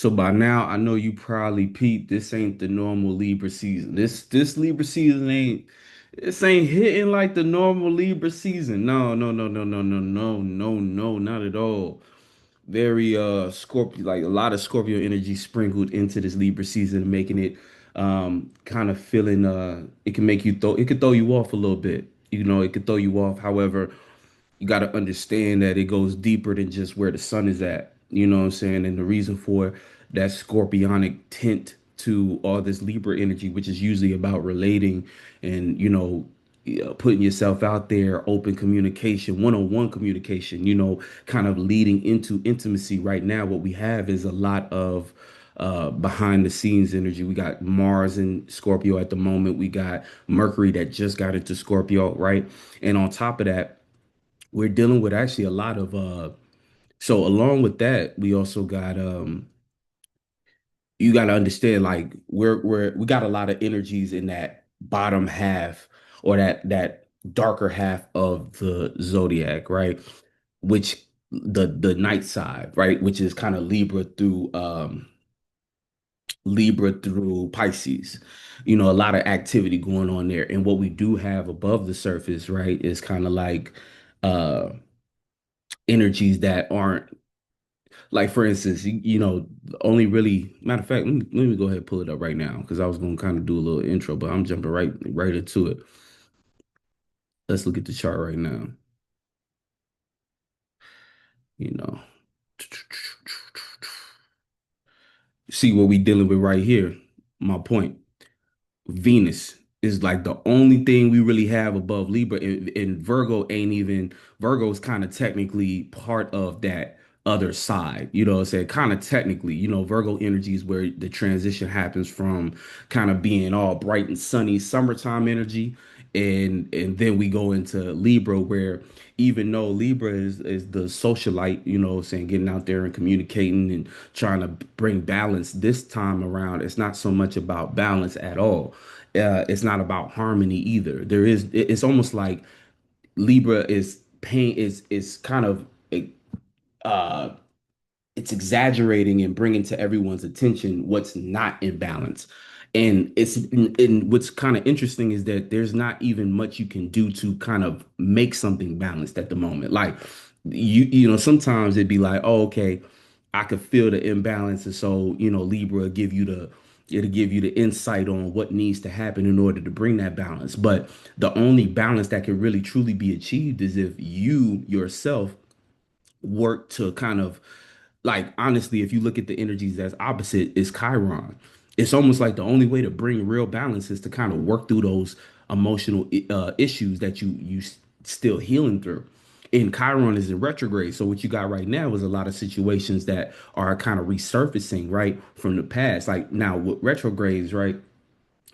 So by now, I know you probably peeped. This ain't the normal Libra season. This Libra season ain't this ain't hitting like the normal Libra season. No, no, no, no, no, no, no, no, no, not at all. Very Scorpio, like a lot of Scorpio energy sprinkled into this Libra season, making it kind of feeling it can make you throw it could throw you off a little bit. You know, it could throw you off. However, you got to understand that it goes deeper than just where the sun is at. You know what I'm saying? And the reason for that scorpionic tint to all this Libra energy, which is usually about relating and, putting yourself out there, open communication, one-on-one communication, kind of leading into intimacy. Right now, what we have is a lot of behind the scenes energy. We got Mars in Scorpio at the moment. We got Mercury that just got into Scorpio, right? And on top of that, we're dealing with actually a lot of so along with that, we also got you got to understand, like we got a lot of energies in that bottom half, or that darker half of the zodiac, right? Which the night side, right? Which is kind of Libra through Pisces. A lot of activity going on there. And what we do have above the surface, right, is kind of like uh energies that aren't, like, for instance, only really, matter of fact, let me go ahead and pull it up right now, because I was going to kind of do a little intro, but I'm jumping right into it. Let's look at the chart right now. You know, see what we dealing with right here. My point. Venus is like the only thing we really have above Libra, and Virgo ain't even, Virgo's kind of technically part of that other side. You know what I'm saying? Kind of technically, Virgo energy is where the transition happens from kind of being all bright and sunny summertime energy. And then we go into Libra, where even though Libra is the socialite, what I'm saying, getting out there and communicating and trying to bring balance, this time around, it's not so much about balance at all. It's not about harmony either. It's almost like Libra is pain is kind of uh it's exaggerating and bringing to everyone's attention what's not in balance. And what's kind of interesting is that there's not even much you can do to kind of make something balanced at the moment. Like, sometimes it'd be like, oh, okay, I could feel the imbalance, and so Libra it'll give you the insight on what needs to happen in order to bring that balance. But the only balance that can really truly be achieved is if you yourself work to kind of, like, honestly, if you look at the energies that's opposite, is Chiron. It's almost like the only way to bring real balance is to kind of work through those emotional issues that still healing through. And Chiron is in retrograde. So what you got right now is a lot of situations that are kind of resurfacing, right, from the past. Like, now with retrogrades, right?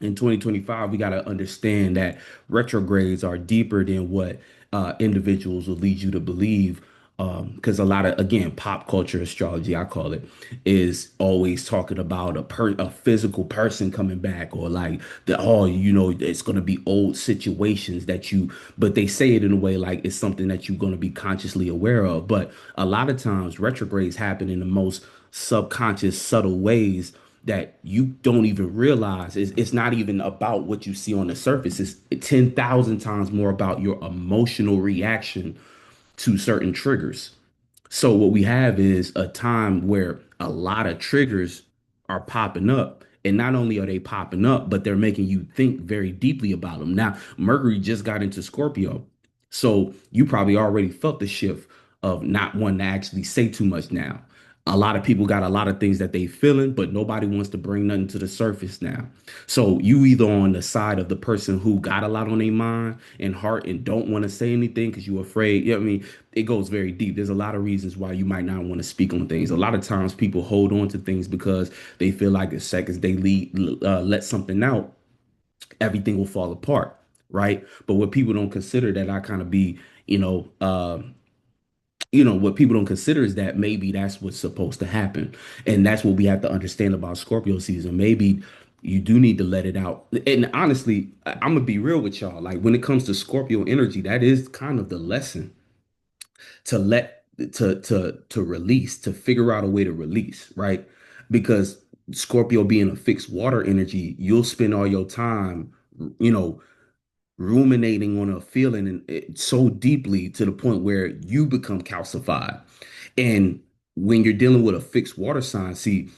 In 2025, we got to understand that retrogrades are deeper than what individuals will lead you to believe. Because a lot of, again, pop culture astrology, I call it, is always talking about a physical person coming back, or like it's going to be old situations but they say it in a way like it's something that you're going to be consciously aware of. But a lot of times retrogrades happen in the most subconscious, subtle ways that you don't even realize. It's not even about what you see on the surface. It's 10,000 times more about your emotional reaction to certain triggers. So what we have is a time where a lot of triggers are popping up. And not only are they popping up, but they're making you think very deeply about them. Now, Mercury just got into Scorpio. So you probably already felt the shift of not wanting to actually say too much now. A lot of people got a lot of things that they feeling, but nobody wants to bring nothing to the surface now. So you either on the side of the person who got a lot on their mind and heart and don't want to say anything because you're afraid. I mean, it goes very deep. There's a lot of reasons why you might not want to speak on things. A lot of times people hold on to things because they feel like the seconds they let something out, everything will fall apart, right? But what people don't consider, that I kind of be, what people don't consider is that maybe that's what's supposed to happen. And that's what we have to understand about Scorpio season. Maybe you do need to let it out. And honestly, I'm gonna be real with y'all. Like, when it comes to Scorpio energy, that is kind of the lesson, to let to release, to figure out a way to release, right? because Scorpio being a fixed water energy, you'll spend all your time, you know, ruminating on a feeling and so deeply to the point where you become calcified. And when you're dealing with a fixed water sign, see,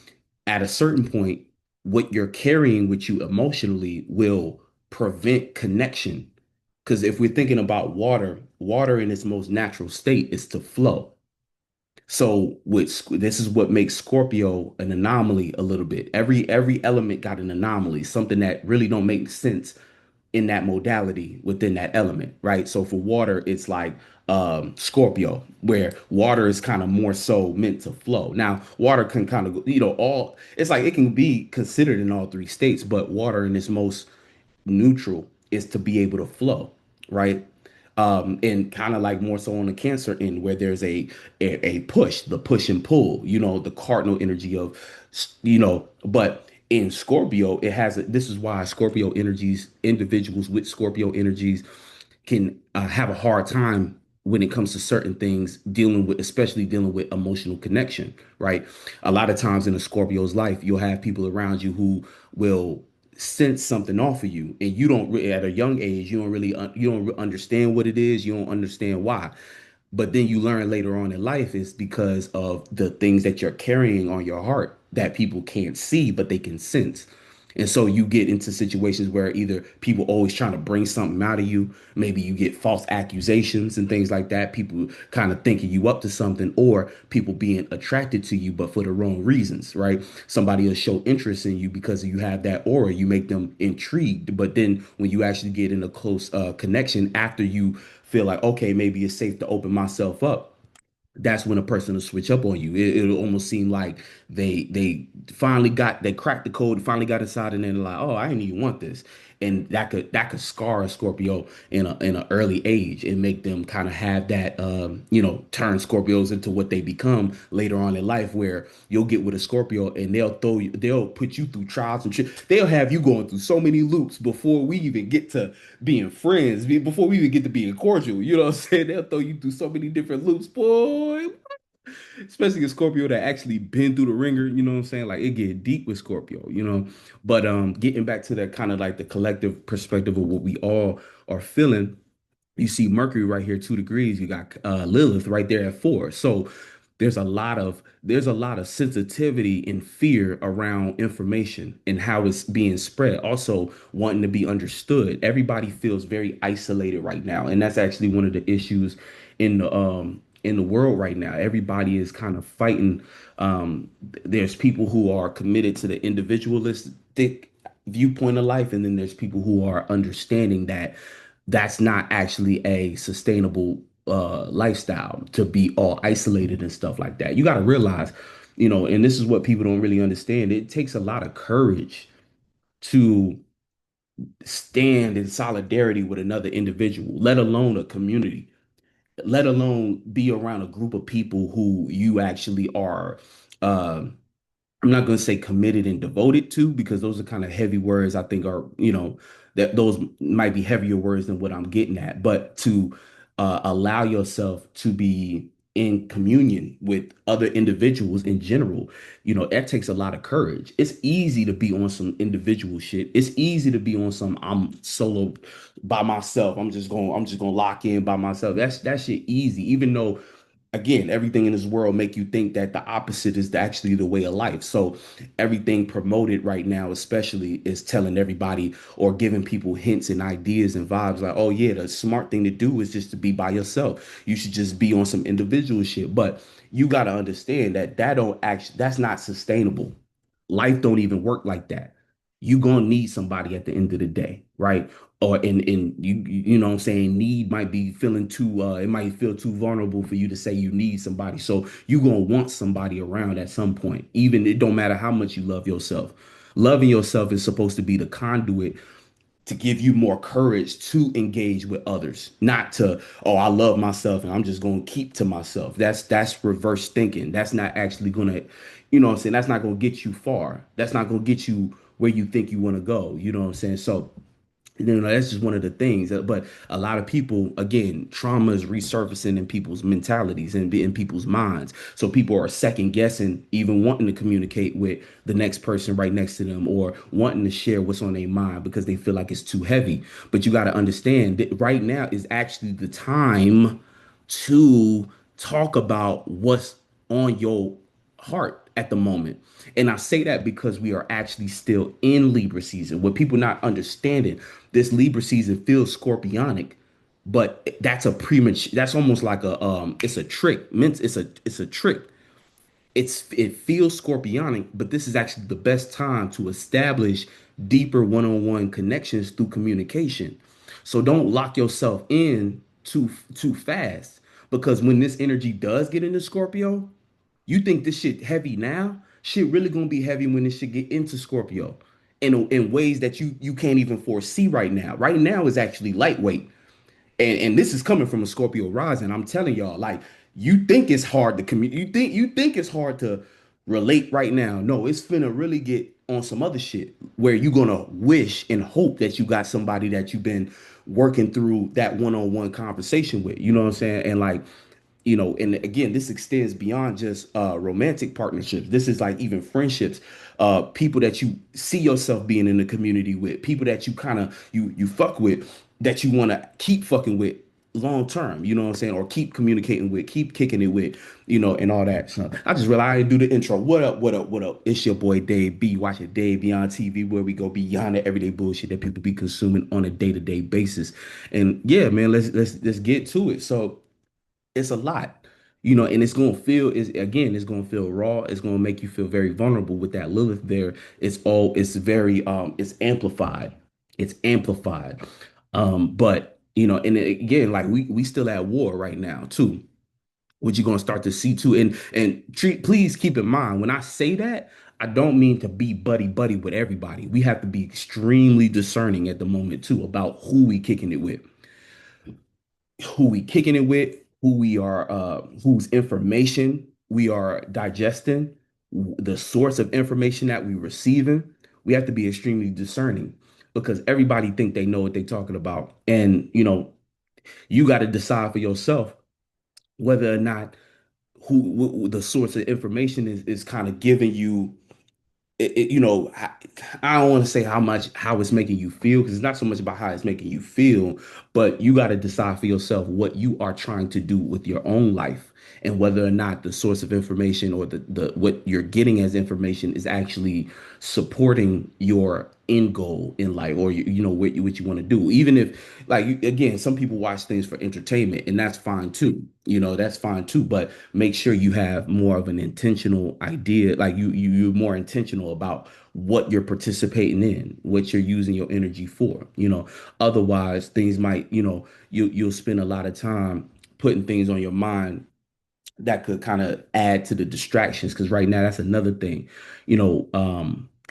at a certain point, what you're carrying with you emotionally will prevent connection. Because if we're thinking about water, water in its most natural state is to flow. So this is what makes Scorpio an anomaly a little bit. Every element got an anomaly, something that really don't make sense in that modality within that element, right? So for water, it's like Scorpio, where water is kind of more so meant to flow. Now, water can kind of, all it's like it can be considered in all three states, but water in its most neutral is to be able to flow, right? And kind of like more so on the Cancer end, where there's a push, the push and pull, the cardinal energy of, but in Scorpio, it has this is why Scorpio energies, individuals with Scorpio energies can have a hard time when it comes to certain things, especially dealing with emotional connection, right? A lot of times in a Scorpio's life, you'll have people around you who will sense something off of you, and you don't at a young age, you don't understand what it is, you don't understand why. But then you learn later on in life is because of the things that you're carrying on your heart that people can't see, but they can sense. And so you get into situations where either people always trying to bring something out of you, maybe you get false accusations and things like that, people kind of thinking you up to something, or people being attracted to you, but for the wrong reasons, right? Somebody will show interest in you because you have that aura, you make them intrigued. But then when you actually get in a close connection after you feel like, okay, maybe it's safe to open myself up, that's when a person will switch up on you. It'll almost seem like they cracked the code, finally got inside, and then they're like, oh, I didn't even want this. And that could scar a Scorpio in an early age and make them kind of have that turn Scorpios into what they become later on in life, where you'll get with a Scorpio and they'll put you through trials and shit. They'll have you going through so many loops before we even get to being friends, before we even get to being cordial. You know what I'm saying? They'll throw you through so many different loops, boy. Especially a Scorpio that actually been through the ringer, you know what I'm saying? Like it get deep with Scorpio. But getting back to that kind of like the collective perspective of what we all are feeling, you see Mercury right here, 2 degrees. You got Lilith right there at 4. So there's a lot of sensitivity and fear around information and how it's being spread. Also wanting to be understood. Everybody feels very isolated right now, and that's actually one of the issues in the world right now. Everybody is kind of fighting. There's people who are committed to the individualistic viewpoint of life, and then there's people who are understanding that that's not actually a sustainable lifestyle to be all isolated and stuff like that. You got to realize, and this is what people don't really understand. It takes a lot of courage to stand in solidarity with another individual, let alone a community, let alone be around a group of people who you actually are uh, I'm not going to say committed and devoted to, because those are kind of heavy words. I think are, that those might be heavier words than what I'm getting at, but to allow yourself to be in communion with other individuals in general, that takes a lot of courage. It's easy to be on some individual shit. It's easy to be on some I'm solo by myself. I'm just going to lock in by myself. That shit easy, even though again, everything in this world make you think that the opposite is actually the way of life. So everything promoted right now, especially, is telling everybody or giving people hints and ideas and vibes like, oh yeah, the smart thing to do is just to be by yourself. You should just be on some individual shit. But you got to understand that's not sustainable. Life don't even work like that. You gonna need somebody at the end of the day, right? Or in you know what I'm saying, need might be feeling too it might feel too vulnerable for you to say you need somebody. So you gonna want somebody around at some point. Even it don't matter how much you love yourself. Loving yourself is supposed to be the conduit to give you more courage to engage with others, not to, oh, I love myself and I'm just going to keep to myself. That's reverse thinking. That's not actually going to, what I'm saying? That's not going to get you far. That's not going to get you where you think you want to go. You know what I'm saying? So That's just one of the things. But a lot of people, again, trauma is resurfacing in people's mentalities and in people's minds. So people are second guessing, even wanting to communicate with the next person right next to them, or wanting to share what's on their mind because they feel like it's too heavy. But you got to understand that right now is actually the time to talk about what's on your heart at the moment. And I say that because we are actually still in Libra season. What people not understanding, this Libra season feels scorpionic, but that's a premature, that's almost like a it's a trick. It's a trick. It feels scorpionic, but this is actually the best time to establish deeper one-on-one connections through communication. So don't lock yourself in too fast, because when this energy does get into Scorpio, you think this shit heavy now? Shit really gonna be heavy when this shit get into Scorpio, in ways that you can't even foresee right now. Right now is actually lightweight, and this is coming from a Scorpio rising. I'm telling y'all, like, you think it's hard to you think it's hard to relate right now. No, it's finna really get on some other shit where you're gonna wish and hope that you got somebody that you've been working through that one-on-one conversation with. You know what I'm saying? And like, and again, this extends beyond just romantic partnerships. This is like even friendships, people that you see yourself being in the community with, people that you kind of you fuck with, that you want to keep fucking with long term. You know what I'm saying? Or keep communicating with, keep kicking it with, and all that. So I just realized I didn't do the intro. What up? What up? What up? It's your boy Dave B. Watching Dave Beyond TV, where we go beyond the everyday bullshit that people be consuming on a day-to-day basis. And yeah, man, let's get to it. So it's a lot, and it's gonna feel raw. It's gonna make you feel very vulnerable with that Lilith there. It's very it's amplified. It's amplified. But and again, like we still at war right now too, which you're gonna start to see too. And please keep in mind when I say that, I don't mean to be buddy buddy with everybody. We have to be extremely discerning at the moment too about who we kicking it with, who we are, whose information we are digesting, the source of information that we're receiving. We have to be extremely discerning, because everybody think they know what they're talking about. And you got to decide for yourself whether or not the source of information is kind of giving you I don't want to say how it's making you feel, because it's not so much about how it's making you feel, but you got to decide for yourself what you are trying to do with your own life, and whether or not the source of information, or the what you're getting as information, is actually supporting your end goal in life, or what you want to do. Even if, like, again, some people watch things for entertainment, and that's fine too. That's fine too, but make sure you have more of an intentional idea, like you're more intentional about what you're participating in, what you're using your energy for. Otherwise things might, you'll spend a lot of time putting things on your mind that could kind of add to the distractions, because right now that's another thing.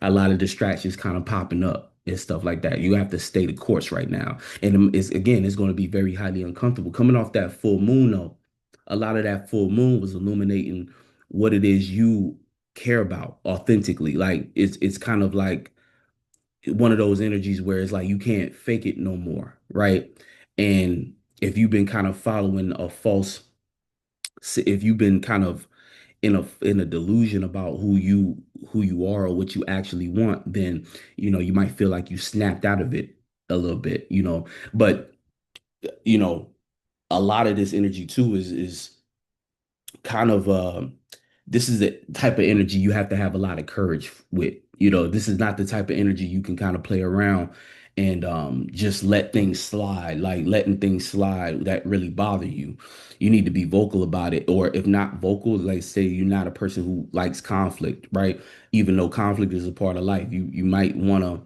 A lot of distractions kind of popping up and stuff like that. You have to stay the course right now, and it's going to be very highly uncomfortable coming off that full moon. Though a lot of that full moon was illuminating what it is you care about authentically. Like it's kind of like one of those energies where it's like you can't fake it no more, right? And if you've been kind of following a false, if you've been kind of in a delusion about who you are, or what you actually want, then you might feel like you snapped out of it a little bit. But you know a lot of this energy too is kind of this is the type of energy you have to have a lot of courage with. This is not the type of energy you can kind of play around and just let things slide, like letting things slide that really bother you. You need to be vocal about it, or if not vocal, like say you're not a person who likes conflict, right? Even though conflict is a part of life, you might want to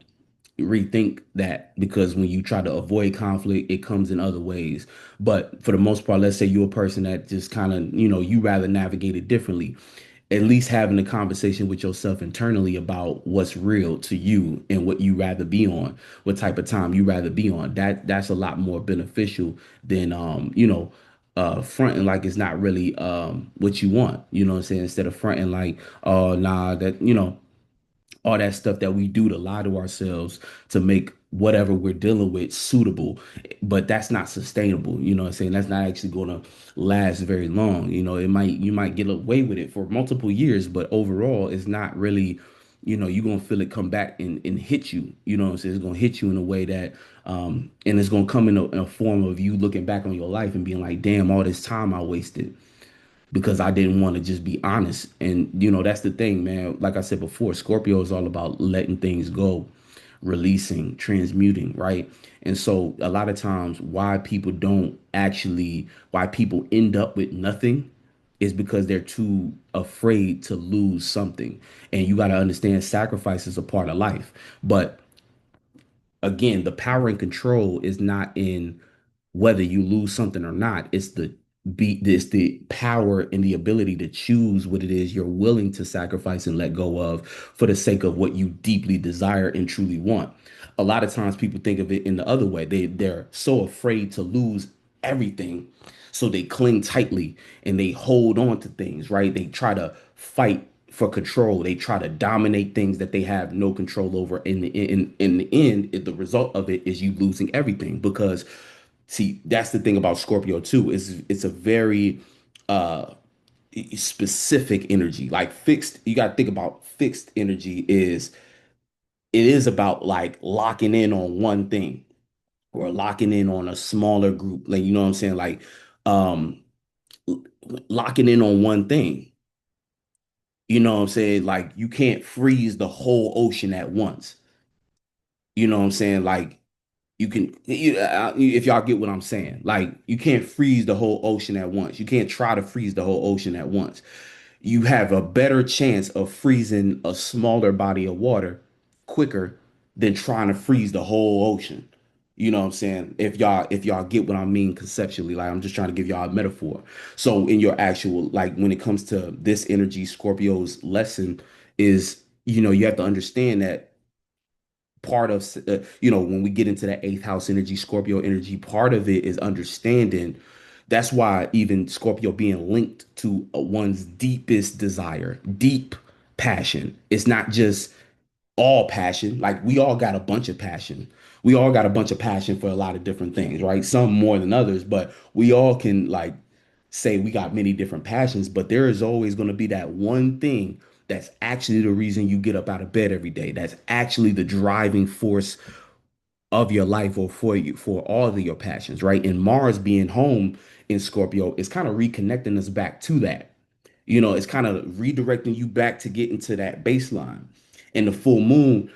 rethink that, because when you try to avoid conflict, it comes in other ways. But for the most part, let's say you're a person that just kind of, you rather navigate it differently. At least having a conversation with yourself internally about what's real to you and what you rather be on, what type of time you rather be on. That's a lot more beneficial than fronting like it's not really what you want. You know what I'm saying? Instead of fronting like, oh nah, that all that stuff that we do to lie to ourselves to make whatever we're dealing with suitable, but that's not sustainable. You know what I'm saying? That's not actually going to last very long. You know, you might get away with it for multiple years, but overall, it's not really, you're going to feel it come back and hit you. You know what I'm saying? It's going to hit you in a way that, and it's going to come in a form of you looking back on your life and being like, damn, all this time I wasted because I didn't want to just be honest. And that's the thing, man. Like I said before, Scorpio is all about letting things go, releasing, transmuting, right? And so a lot of times why people end up with nothing is because they're too afraid to lose something. And you got to understand sacrifice is a part of life. But again, the power and control is not in whether you lose something or not. It's the power and the ability to choose what it is you're willing to sacrifice and let go of for the sake of what you deeply desire and truly want. A lot of times people think of it in the other way. They're so afraid to lose everything. So they cling tightly and they hold on to things, right? They try to fight for control. They try to dominate things that they have no control over. In the end, the result of it is you losing everything. Because see, that's the thing about Scorpio too, is it's a very uh specific energy. Like fixed, you gotta think about fixed energy is it is about like locking in on one thing or locking in on a smaller group. Like, you know what I'm saying? Like um locking in on one thing. You know what I'm saying? Like you can't freeze the whole ocean at once. You know what I'm saying? Like if y'all get what I'm saying, like you can't freeze the whole ocean at once. You can't try to freeze the whole ocean at once. You have a better chance of freezing a smaller body of water quicker than trying to freeze the whole ocean. You know what I'm saying? If y'all get what I mean conceptually, like I'm just trying to give y'all a metaphor. So in your actual, like when it comes to this energy, Scorpio's lesson is, you have to understand that part of when we get into that eighth house energy, Scorpio energy, part of it is understanding. That's why even Scorpio being linked to one's deepest desire, deep passion. It's not just all passion. Like we all got a bunch of passion. We all got a bunch of passion for a lot of different things, right? Some more than others, but we all can like say we got many different passions, but there is always going to be that one thing that's actually the reason you get up out of bed every day. That's actually the driving force of your life or for you for all of your passions, right? And Mars being home in Scorpio is kind of reconnecting us back to that. It's kind of redirecting you back to get into that baseline. And the full moon,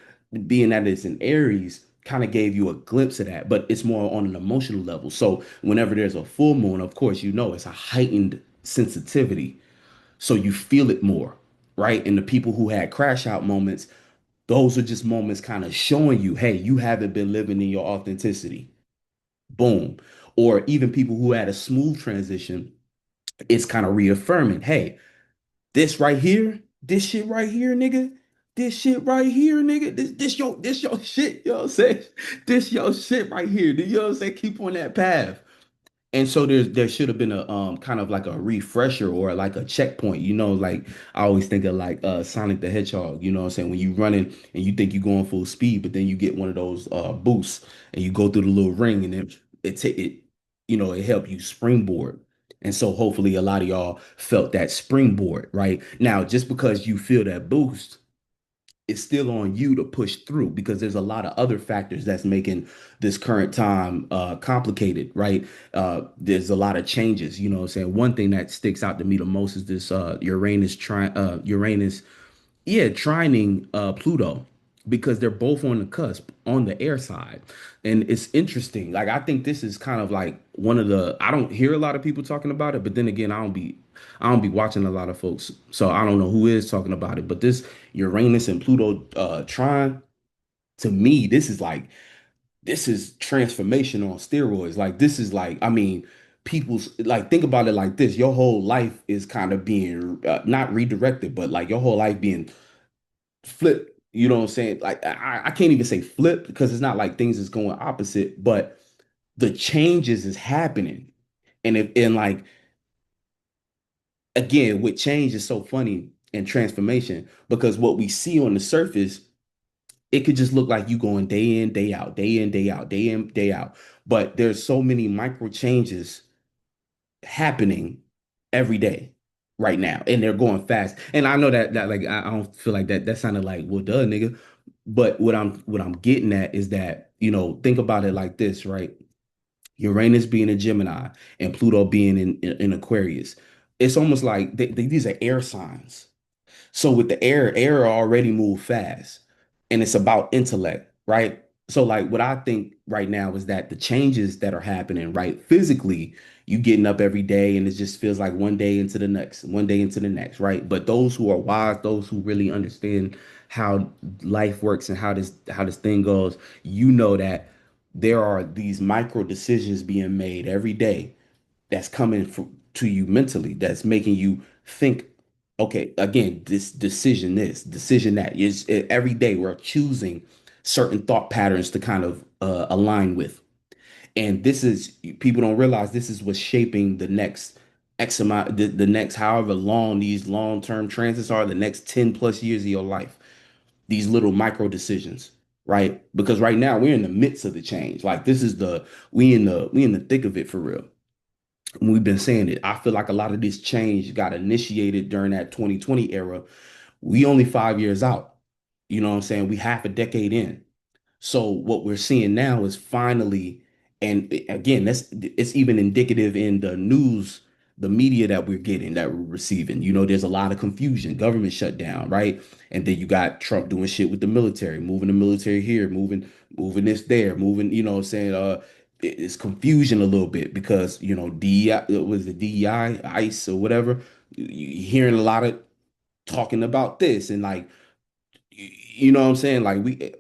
being that it's in Aries, kind of gave you a glimpse of that, but it's more on an emotional level. So whenever there's a full moon, of course, it's a heightened sensitivity. So you feel it more, right? And the people who had crash out moments, those are just moments kind of showing you, hey, you haven't been living in your authenticity. Boom. Or even people who had a smooth transition, it's kind of reaffirming, hey, this shit right here, nigga. This shit right here, nigga. This your shit. You know what I'm saying? This your shit right here. You know what I'm saying? Keep on that path. And so there should have been a kind of like a refresher or like a checkpoint, like I always think of like Sonic the Hedgehog, you know what I'm saying? When you running and you think you're going full speed, but then you get one of those boosts and you go through the little ring and then it help you springboard. And so hopefully a lot of y'all felt that springboard, right? Now, just because you feel that boost, it's still on you to push through because there's a lot of other factors that's making this current time complicated, right? There's a lot of changes, you know what I'm saying? One thing that sticks out to me the most is this Uranus, yeah, trining Pluto because they're both on the cusp on the air side. And it's interesting. Like I think this is kind of like one of the I don't hear a lot of people talking about it, but then again, I don't be watching a lot of folks. So I don't know who is talking about it. But this Uranus and Pluto trine, to me, this is transformation on steroids. Like this is like, I mean, people's like think about it like this. Your whole life is kind of being not redirected, but like your whole life being flip. You know what I'm saying? Like I can't even say flip because it's not like things is going opposite, but the changes is happening. And like again, with change is so funny and transformation because what we see on the surface it could just look like you going day in, day out, day in, day out, day in, day out. But there's so many micro changes happening every day right now, and they're going fast. And I know that like I don't feel like that sounded like well duh nigga. But what I'm getting at is that, think about it like this, right? Uranus being a Gemini and Pluto being in Aquarius. It's almost like these are air signs. So with the air already move fast, and it's about intellect, right? So like what I think right now is that the changes that are happening, right? Physically, you getting up every day and it just feels like one day into the next, one day into the next, right? But those who are wise, those who really understand how life works and how this thing goes, that there are these micro decisions being made every day that's coming to you mentally, that's making you think, okay, again, this decision that is every day we're choosing certain thought patterns to kind of align with. And this is, people don't realize this is what's shaping the next X amount, the next however long these long-term transits are, the next 10 plus years of your life, these little micro decisions, right? Because right now we're in the midst of the change. Like this is we in the thick of it for real. We've been saying it. I feel like a lot of this change got initiated during that 2020 era. We only 5 years out. You know what I'm saying? We half a decade in. So what we're seeing now is finally, and again, it's even indicative in the news, the media that we're getting, that we're receiving. There's a lot of confusion, government shutdown, right? And then you got Trump doing shit with the military, moving the military here, moving this there, moving, what I'm saying, it's confusion a little bit because, DEI, was the DEI, ICE or whatever, you're hearing a lot of talking about this and like, you know what I'm saying? Like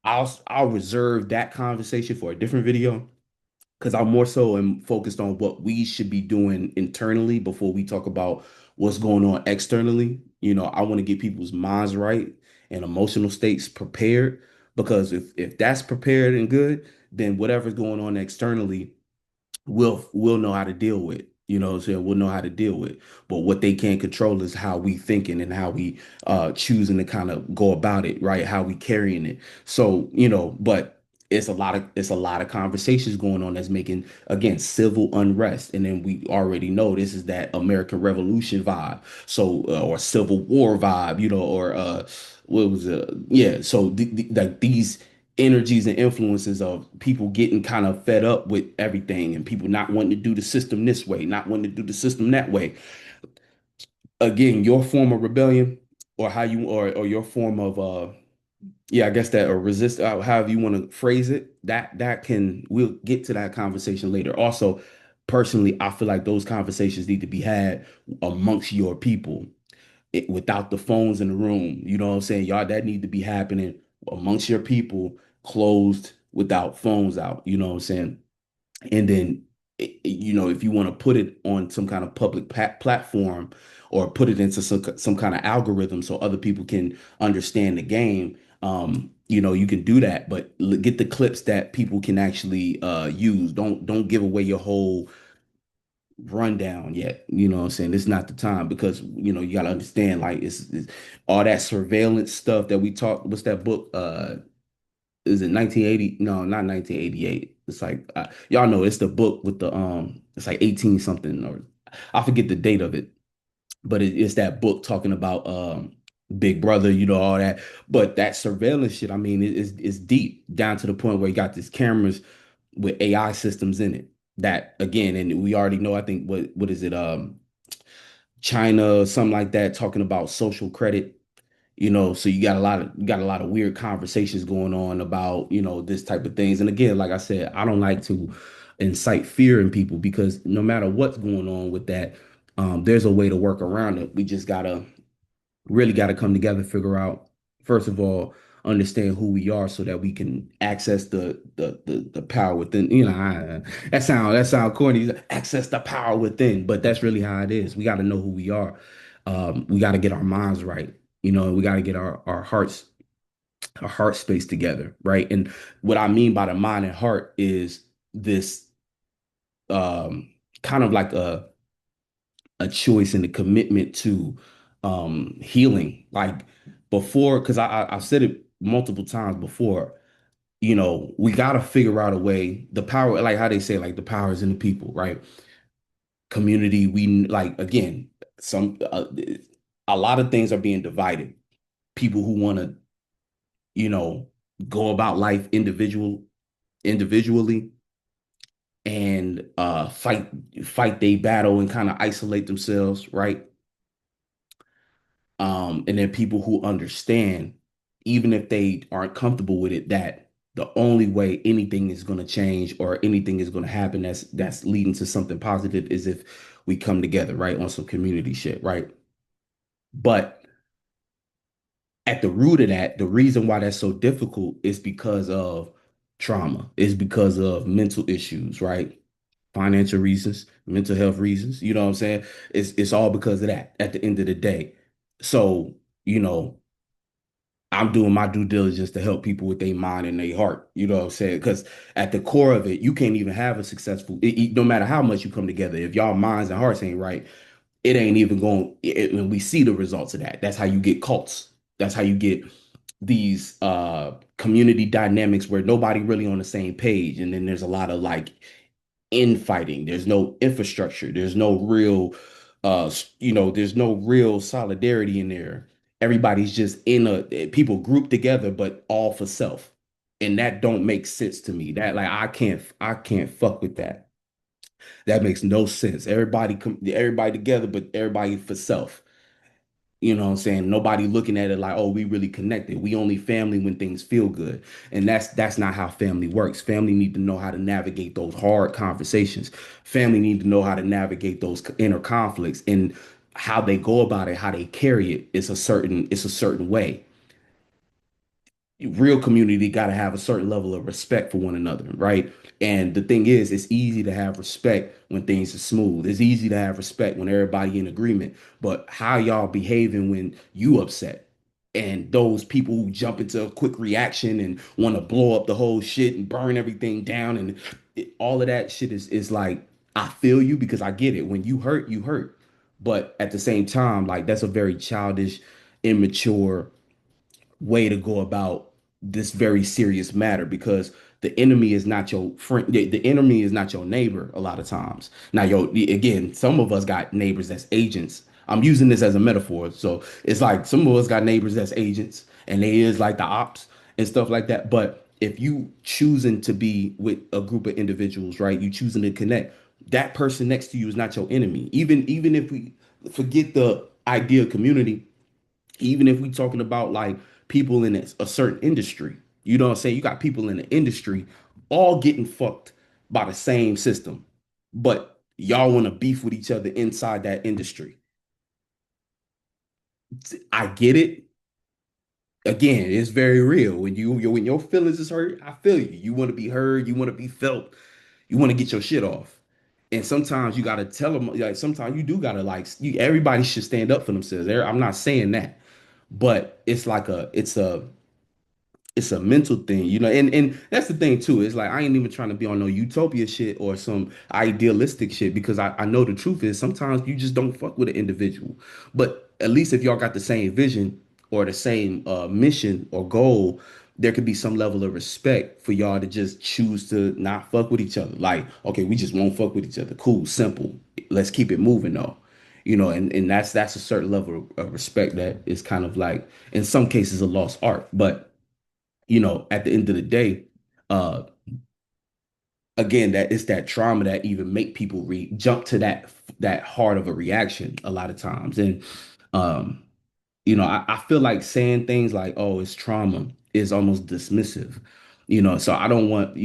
I'll reserve that conversation for a different video because I'm more so am focused on what we should be doing internally before we talk about what's going on externally. I want to get people's minds right and emotional states prepared because if that's prepared and good, then whatever's going on externally we'll know how to deal with. What I'm saying? We'll know how to deal with. But what they can't control is how we thinking and how we choosing to kind of go about it, right? How we carrying it. So, but it's a lot of conversations going on that's making, again, civil unrest. And then we already know this is that American Revolution vibe. So or Civil War vibe, or what was it? Yeah. So like these energies and influences of people getting kind of fed up with everything and people not wanting to do the system this way, not wanting to do the system that way. Again, your form of rebellion or how you or your form of yeah, I guess that or resist however you want to phrase it, we'll get to that conversation later. Also, personally, I feel like those conversations need to be had amongst your people without the phones in the room. You know what I'm saying? Y'all, that need to be happening amongst your people, closed without phones out. You know what I'm saying? And then, if you want to put it on some kind of public platform or put it into some kind of algorithm so other people can understand the game, you can do that, but get the clips that people can actually use. Don't give away your whole rundown yet. You know what I'm saying? It's not the time because you got to understand like it's all that surveillance stuff that we talked. What's that book? Is it 1980? No, not 1988. It's like y'all know it's the book with the it's like 18 something or I forget the date of it, but it's that book talking about Big Brother, all that. But that surveillance shit, I mean, it's deep down to the point where you got these cameras with AI systems in it. That again, and we already know. I think what is it? China, something like that, talking about social credit. So you got a lot of weird conversations going on about this type of things. And again, like I said, I don't like to incite fear in people because no matter what's going on with that, there's a way to work around it. We just really gotta come together, figure out, first of all, understand who we are so that we can access the power within. That sound corny. Access the power within, but that's really how it is. We got to know who we are. We got to get our minds right. And we got to get our heart space together, right? And what I mean by the mind and heart is this kind of like a choice and a commitment to healing. Like before, because I've said it multiple times before, we got to figure out a way. The power, like how they say, like the power is in the people, right? Community, we like again, some a lot of things are being divided. People who want to, you know, go about life individually and fight they battle and kind of isolate themselves, right? And then people who understand, even if they aren't comfortable with it, that the only way anything is going to change or anything is going to happen that's leading to something positive is if we come together, right, on some community shit, right? But at the root of that, the reason why that's so difficult is because of trauma, is because of mental issues, right? Financial reasons, mental health reasons, you know what I'm saying? It's all because of that at the end of the day. So, you know, I'm doing my due diligence to help people with their mind and their heart. You know what I'm saying? Because at the core of it, you can't even have a successful, no matter how much you come together, if y'all minds and hearts ain't right, it ain't even going, and we see the results of that. That's how you get cults. That's how you get these community dynamics where nobody really on the same page. And then there's a lot of like infighting. There's no infrastructure. There's no real there's no real solidarity in there. Everybody's just in people grouped together, but all for self. And that don't make sense to me. That like I can't fuck with that. That makes no sense. Everybody together, but everybody for self. You know what I'm saying? Nobody looking at it like, oh, we really connected. We only family when things feel good. And that's not how family works. Family need to know how to navigate those hard conversations. Family need to know how to navigate those inner conflicts and how they go about it, how they carry it. It's a certain way. Real community got to have a certain level of respect for one another, right? And the thing is, it's easy to have respect when things are smooth. It's easy to have respect when everybody in agreement. But how y'all behaving when you upset? And those people who jump into a quick reaction and want to blow up the whole shit and burn everything down and all of that shit is like, I feel you because I get it. When you hurt, you hurt. But at the same time, like that's a very childish, immature way to go about this very serious matter because the enemy is not your friend. The enemy is not your neighbor a lot of times. Now, again, some of us got neighbors that's agents. I'm using this as a metaphor. So it's like some of us got neighbors that's agents and they is like the ops and stuff like that. But if you choosing to be with a group of individuals, right? You choosing to connect, that person next to you is not your enemy. Even if we forget the idea of community, even if we talking about like people in a certain industry, you know what I'm saying? You got people in the industry all getting fucked by the same system, but y'all want to beef with each other inside that industry. I get it. Again, it's very real. When your feelings is hurt, I feel you. You want to be heard, you want to be felt, you want to get your shit off. And sometimes you gotta tell them, like sometimes you do gotta like everybody should stand up for themselves. I'm not saying that, but it's a mental thing, and that's the thing too. It's like I ain't even trying to be on no utopia shit or some idealistic shit because I know the truth is sometimes you just don't fuck with an individual. But at least if y'all got the same vision or the same mission or goal, there could be some level of respect for y'all to just choose to not fuck with each other. Like, okay, we just won't fuck with each other. Cool, simple. Let's keep it moving though. And that's a certain level of respect that is kind of like in some cases a lost art. But at the end of the day, uh, again, that it's that trauma that even make people jump to that hard of a reaction a lot of times. And um, I feel like saying things like, oh, it's trauma is almost dismissive. So I don't want,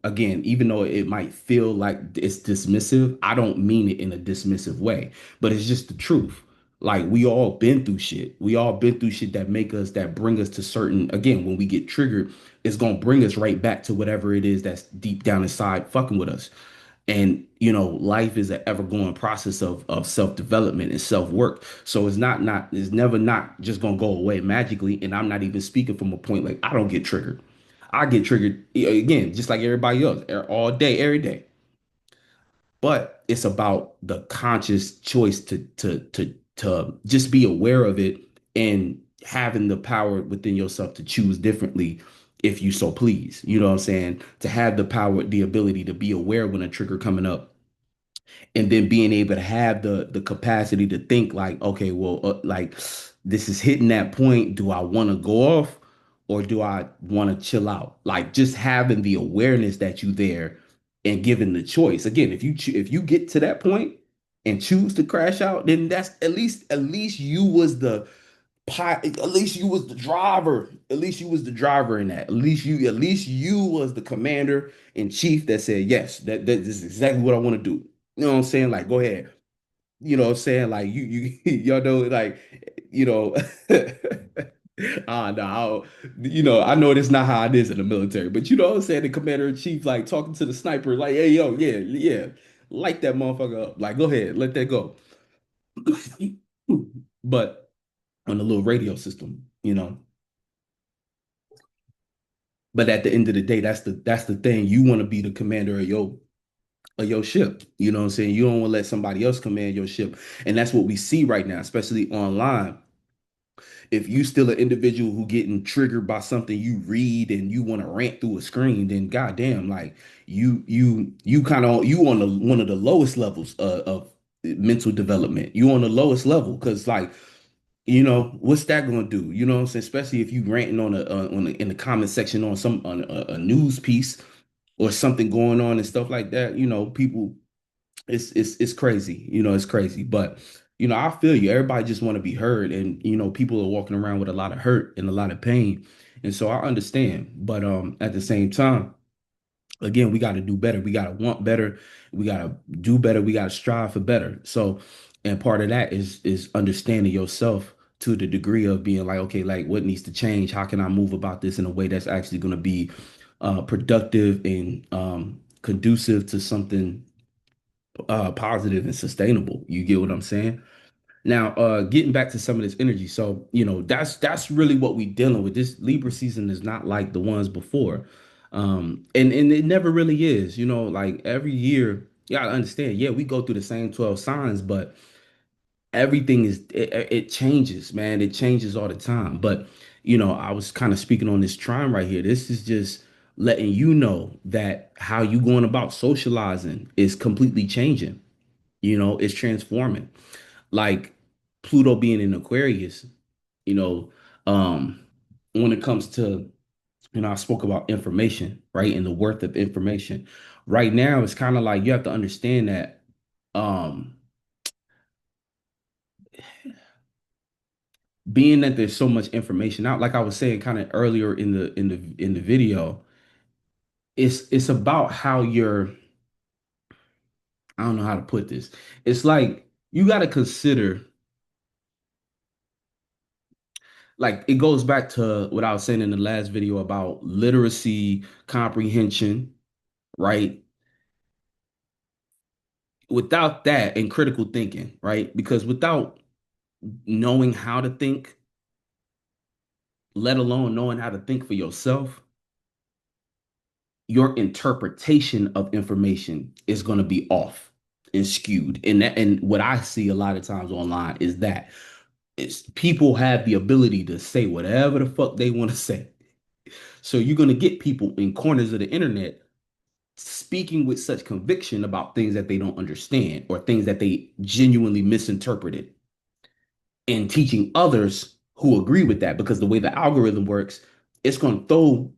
again, even though it might feel like it's dismissive, I don't mean it in a dismissive way, but it's just the truth. Like we all been through shit. We all been through shit that bring us to certain, again, when we get triggered, it's gonna bring us right back to whatever it is that's deep down inside fucking with us. And life is an ever-going process of self-development and self-work. So it's never not just gonna go away magically. And I'm not even speaking from a point like I don't get triggered. I get triggered again, just like everybody else, all day, every day. But it's about the conscious choice to just be aware of it and having the power within yourself to choose differently if you so please. You know what I'm saying? To have the power, the ability to be aware when a trigger coming up, and then being able to have the capacity to think like, okay, well, like this is hitting that point. Do I want to go off or do I want to chill out? Like just having the awareness that you there and given the choice. Again, if you get to that point and choose to crash out, then that's at least you was the at least you was the driver. At least you was the driver in that. At least you was the commander in chief that said, yes, that this is exactly what I want to do. You know what I'm saying? Like, go ahead. You know what I'm saying? Like y'all know, like, you know, no, I know it's not how it is in the military, but you know what I'm saying? The commander in chief, like talking to the sniper, like, hey, yo, yeah, yeah, light that motherfucker up. Like, go ahead, let that go. But on the little radio system, but at the end of the day, that's the thing. You want to be the commander of your ship. You know what I'm saying? You don't want to let somebody else command your ship. And that's what we see right now, especially online. If you still an individual who getting triggered by something you read and you want to rant through a screen, then goddamn, like you kind of you on the one of the lowest levels of mental development. You on the lowest level because like what's that going to do? You know what I'm saying? Especially if you ranting in the comment section on some on a news piece or something going on and stuff like that. People, it's crazy. It's crazy. But I feel you. Everybody just want to be heard, and people are walking around with a lot of hurt and a lot of pain, and so I understand. But at the same time, again, we got to do better. We got to want better. We got to do better. We got to strive for better. So, and part of that is understanding yourself to the degree of being like, okay, like what needs to change? How can I move about this in a way that's actually going to be productive and conducive to something positive and sustainable? You get what I'm saying? Now, getting back to some of this energy, so that's really what we dealing with. This Libra season is not like the ones before, and it never really is. Like every year, you gotta understand. Yeah, we go through the same 12 signs, but everything it changes, man. It changes all the time. But I was kind of speaking on this trine right here. This is just letting you know that how you going about socializing is completely changing. It's transforming, like Pluto being in Aquarius, you know, um, when it comes to, I spoke about information, right? And the worth of information. Right now, it's kind of like you have to understand that um being that there's so much information out, like I was saying kind of earlier in the video, it's about how you're, I don't know how to put this. It's like you got to consider, like it goes back to what I was saying in the last video about literacy, comprehension, right? Without that and critical thinking, right? Because without knowing how to think, let alone knowing how to think for yourself, your interpretation of information is going to be off and skewed. And what I see a lot of times online is that it's people have the ability to say whatever the fuck they want to say. So you're going to get people in corners of the internet speaking with such conviction about things that they don't understand or things that they genuinely misinterpreted, and teaching others who agree with that, because the way the algorithm works, it's going to throw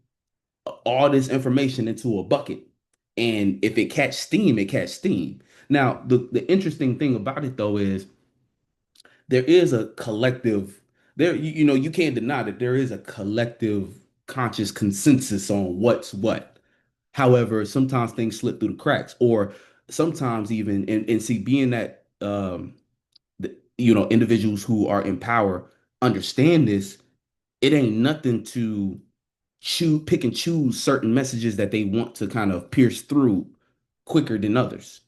all this information into a bucket, and if it catch steam, it catch steam. Now the interesting thing about it though is there is a collective, there you can't deny that there is a collective conscious consensus on what's what. However, sometimes things slip through the cracks, or sometimes even, and see, being that individuals who are in power understand this, it ain't nothing to pick and choose certain messages that they want to kind of pierce through quicker than others.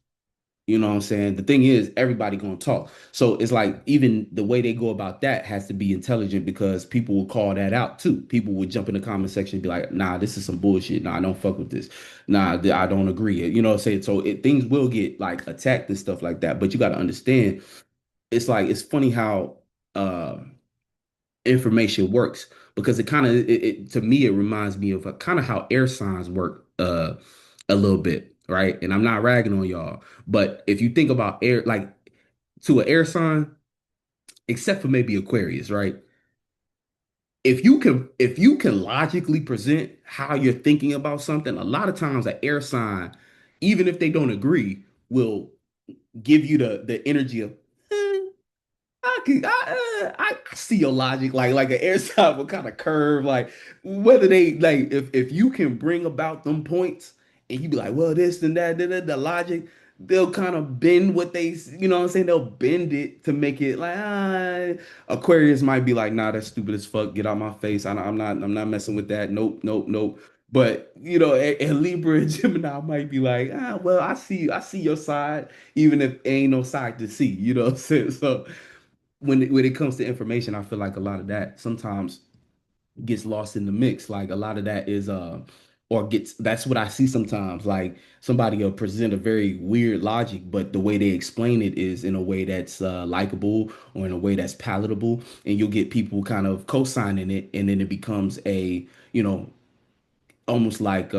You know what I'm saying? The thing is, everybody gonna talk. So it's like even the way they go about that has to be intelligent, because people will call that out too. People would jump in the comment section and be like, nah, this is some bullshit. Nah, I don't fuck with this. Nah, I don't agree. You know what I'm saying? So things will get like attacked and stuff like that. But you got to understand, it's like it's funny how uh information works because it kind of to me it reminds me of kind of how air signs work a little bit, right? And I'm not ragging on y'all, but if you think about air, like to an air sign, except for maybe Aquarius, right? If you can logically present how you're thinking about something, a lot of times an air sign, even if they don't agree, will give you the energy of "Eh, I see your logic, like an air sign will kind of curve, like whether they like if you can bring about them points and you be like, well, this and that, the logic, they'll kind of bend what they, you know what I'm saying? They'll bend it to make it like Aquarius might be like, nah, that's stupid as fuck. Get out my face. I'm not messing with that. Nope, nope, nope. But you know, and Libra and Gemini might be like, well, I see your side, even if ain't no side to see. You know what I'm saying? So when it comes to information, I feel like a lot of that sometimes gets lost in the mix. Like a lot of that is or gets that's what I see sometimes. Like somebody will present a very weird logic, but the way they explain it is in a way that's likable or in a way that's palatable, and you'll get people kind of co-signing it, and then it becomes a almost like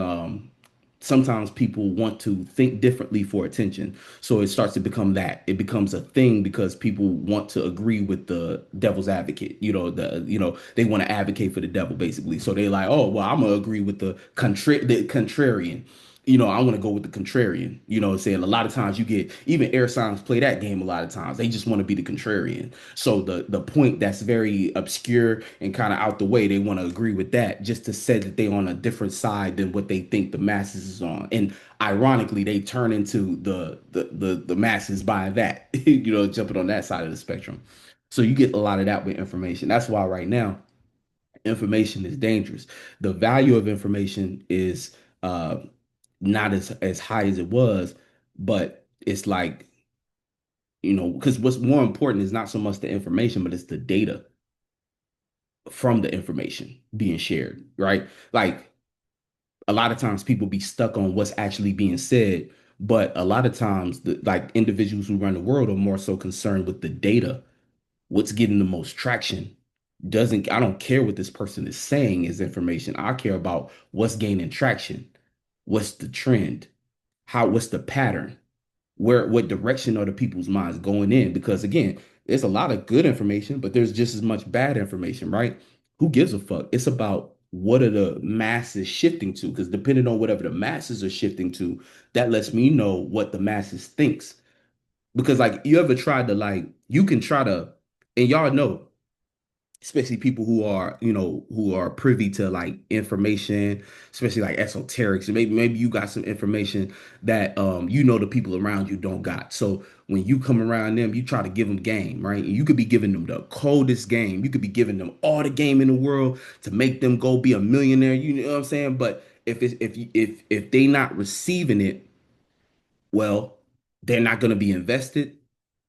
sometimes people want to think differently for attention. So it starts to become that. It becomes a thing because people want to agree with the devil's advocate. They want to advocate for the devil basically. So they like, oh, well, I'm gonna agree with the contrarian. I want to go with the contrarian. You know what I'm saying? A lot of times you get even air signs play that game a lot of times. They just want to be the contrarian. So the point that's very obscure and kind of out the way, they want to agree with that just to say that they on a different side than what they think the masses is on. And ironically, they turn into the masses by that, jumping on that side of the spectrum. So you get a lot of that with information. That's why right now information is dangerous. The value of information is not as high as it was, but it's like, because what's more important is not so much the information, but it's the data from the information being shared, right? Like a lot of times people be stuck on what's actually being said, but a lot of times like individuals who run the world are more so concerned with the data, what's getting the most traction. Doesn't I don't care what this person is saying is information. I care about what's gaining traction. What's the trend? What's the pattern? What direction are the people's minds going in? Because again, there's a lot of good information, but there's just as much bad information, right? Who gives a fuck? It's about what are the masses shifting to? Because depending on whatever the masses are shifting to, that lets me know what the masses thinks. Because like you ever tried to like you can try to, and y'all know especially people who are privy to like information, especially like esoterics. And maybe you got some information that the people around you don't got. So when you come around them, you try to give them game, right? And you could be giving them the coldest game. You could be giving them all the game in the world to make them go be a millionaire. You know what I'm saying? But if they not receiving it, well, they're not going to be invested,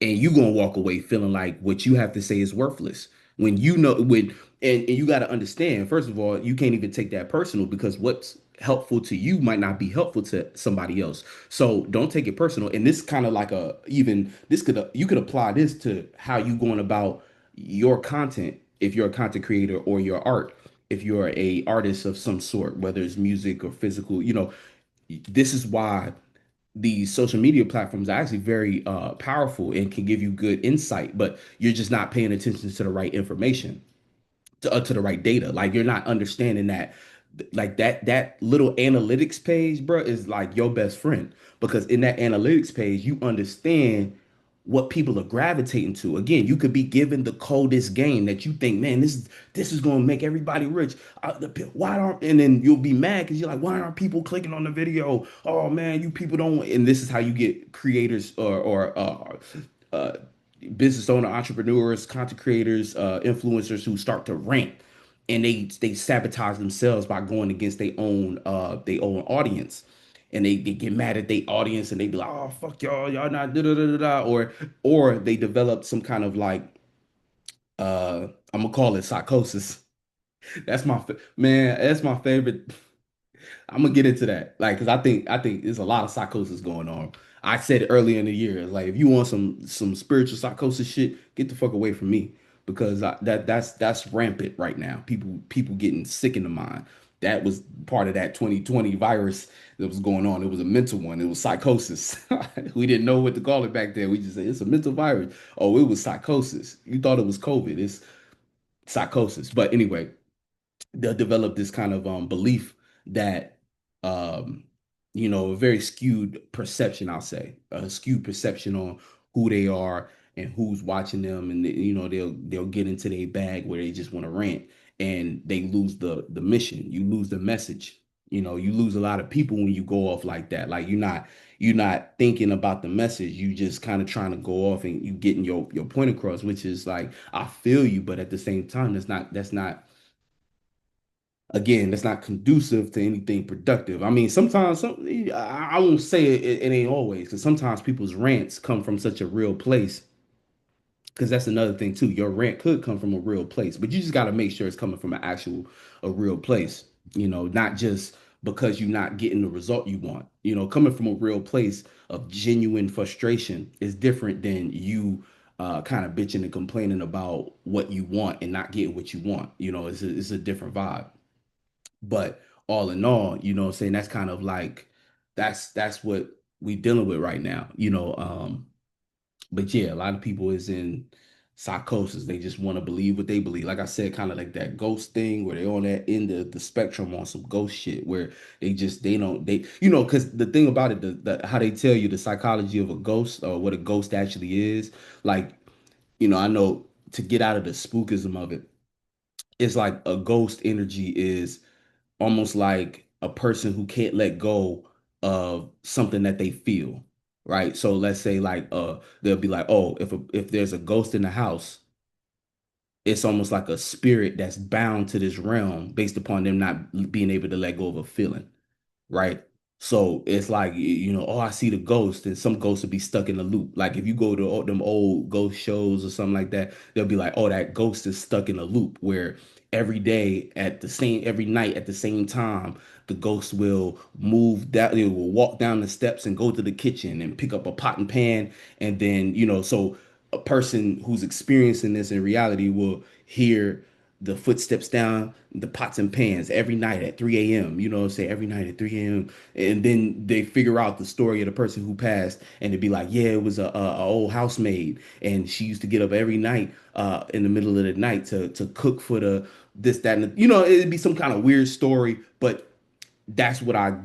and you're going to walk away feeling like what you have to say is worthless. When you know when and you got to understand, first of all, you can't even take that personal because what's helpful to you might not be helpful to somebody else. So don't take it personal. And this kind of like even this could you could apply this to how you going about your content if you're a content creator or your art. If you're a artist of some sort, whether it's music or physical, this is why these social media platforms are actually very powerful and can give you good insight, but you're just not paying attention to the right information, to the right data. Like you're not understanding that, like that little analytics page, bro, is like your best friend because in that analytics page, you understand what people are gravitating to. Again, you could be given the coldest game that you think, man, this is going to make everybody rich. Why aren't and then you'll be mad because you're like, why aren't people clicking on the video? Oh man, you people don't. And this is how you get creators or business owner, entrepreneurs, content creators, influencers who start to rant and they sabotage themselves by going against their own audience. And they get mad at their audience and they be like, oh fuck y'all not da da da da da or they develop some kind of like I'm gonna call it psychosis. That's my favorite. I'm gonna get into that. Like, because I think there's a lot of psychosis going on. I said it earlier in the year, like if you want some spiritual psychosis shit, get the fuck away from me. because that's rampant right now. People getting sick in the mind. That was part of that 2020 virus that was going on. It was a mental one. It was psychosis. We didn't know what to call it back then. We just said it's a mental virus. Oh, it was psychosis. You thought it was COVID. It's psychosis. But anyway, they'll develop this kind of belief that um a very skewed perception, I'll say, a skewed perception on who they are and who's watching them, and they'll get into their bag where they just want to rant, and they lose the mission. You lose the message. You lose a lot of people when you go off like that. Like you're not thinking about the message. You just kind of trying to go off and you getting your point across, which is like, I feel you, but at the same time, that's not again, that's not conducive to anything productive. I mean, sometimes I won't say it ain't always, because sometimes people's rants come from such a real place. Because that's another thing too. Your rant could come from a real place, but you just got to make sure it's coming from a real place. Not just because you're not getting the result you want. Coming from a real place of genuine frustration is different than you kind of bitching and complaining about what you want and not getting what you want. It's a different vibe. But all in all, what I'm saying, that's kind of like that's what we dealing with right now. But yeah, a lot of people is in psychosis. They just want to believe what they believe. Like I said, kind of like that ghost thing where they're on that end of the spectrum on some ghost shit where they don't because the thing about it, how they tell you the psychology of a ghost or what a ghost actually is, like, I know to get out of the spookism of it, it's like a ghost energy is almost like a person who can't let go of something that they feel, right? So let's say like they'll be like, oh, if there's a ghost in the house, it's almost like a spirit that's bound to this realm based upon them not being able to let go of a feeling, right? So it's like, oh, I see the ghost, and some ghosts will be stuck in a loop. Like if you go to all them old ghost shows or something like that, they'll be like, oh, that ghost is stuck in a loop where every night at the same time, the ghost will move that, it will walk down the steps and go to the kitchen and pick up a pot and pan, and then, so a person who's experiencing this in reality will hear the footsteps down the pots and pans every night at 3 a.m. Say every night at 3 a.m. And then they figure out the story of the person who passed, and it'd be like, yeah, it was a old housemaid, and she used to get up every night in the middle of the night to cook for the this, that, and it'd be some kind of weird story, but that's when I'm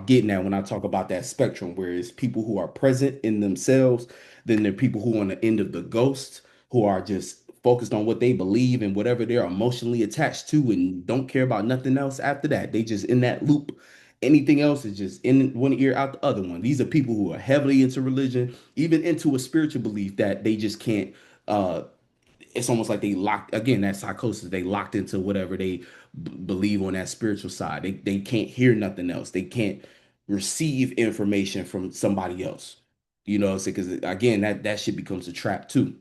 getting at when I talk about that spectrum, where it's people who are present in themselves, then there are people who are on the end of the ghost, who are just focused on what they believe and whatever they're emotionally attached to, and don't care about nothing else after that. They just in that loop. Anything else is just in one ear out the other one. These are people who are heavily into religion, even into a spiritual belief that they just can't uh it's almost like they locked, again, that psychosis, they locked into whatever they believe on that spiritual side. They can't hear nothing else. They can't receive information from somebody else. Because again, that shit becomes a trap too.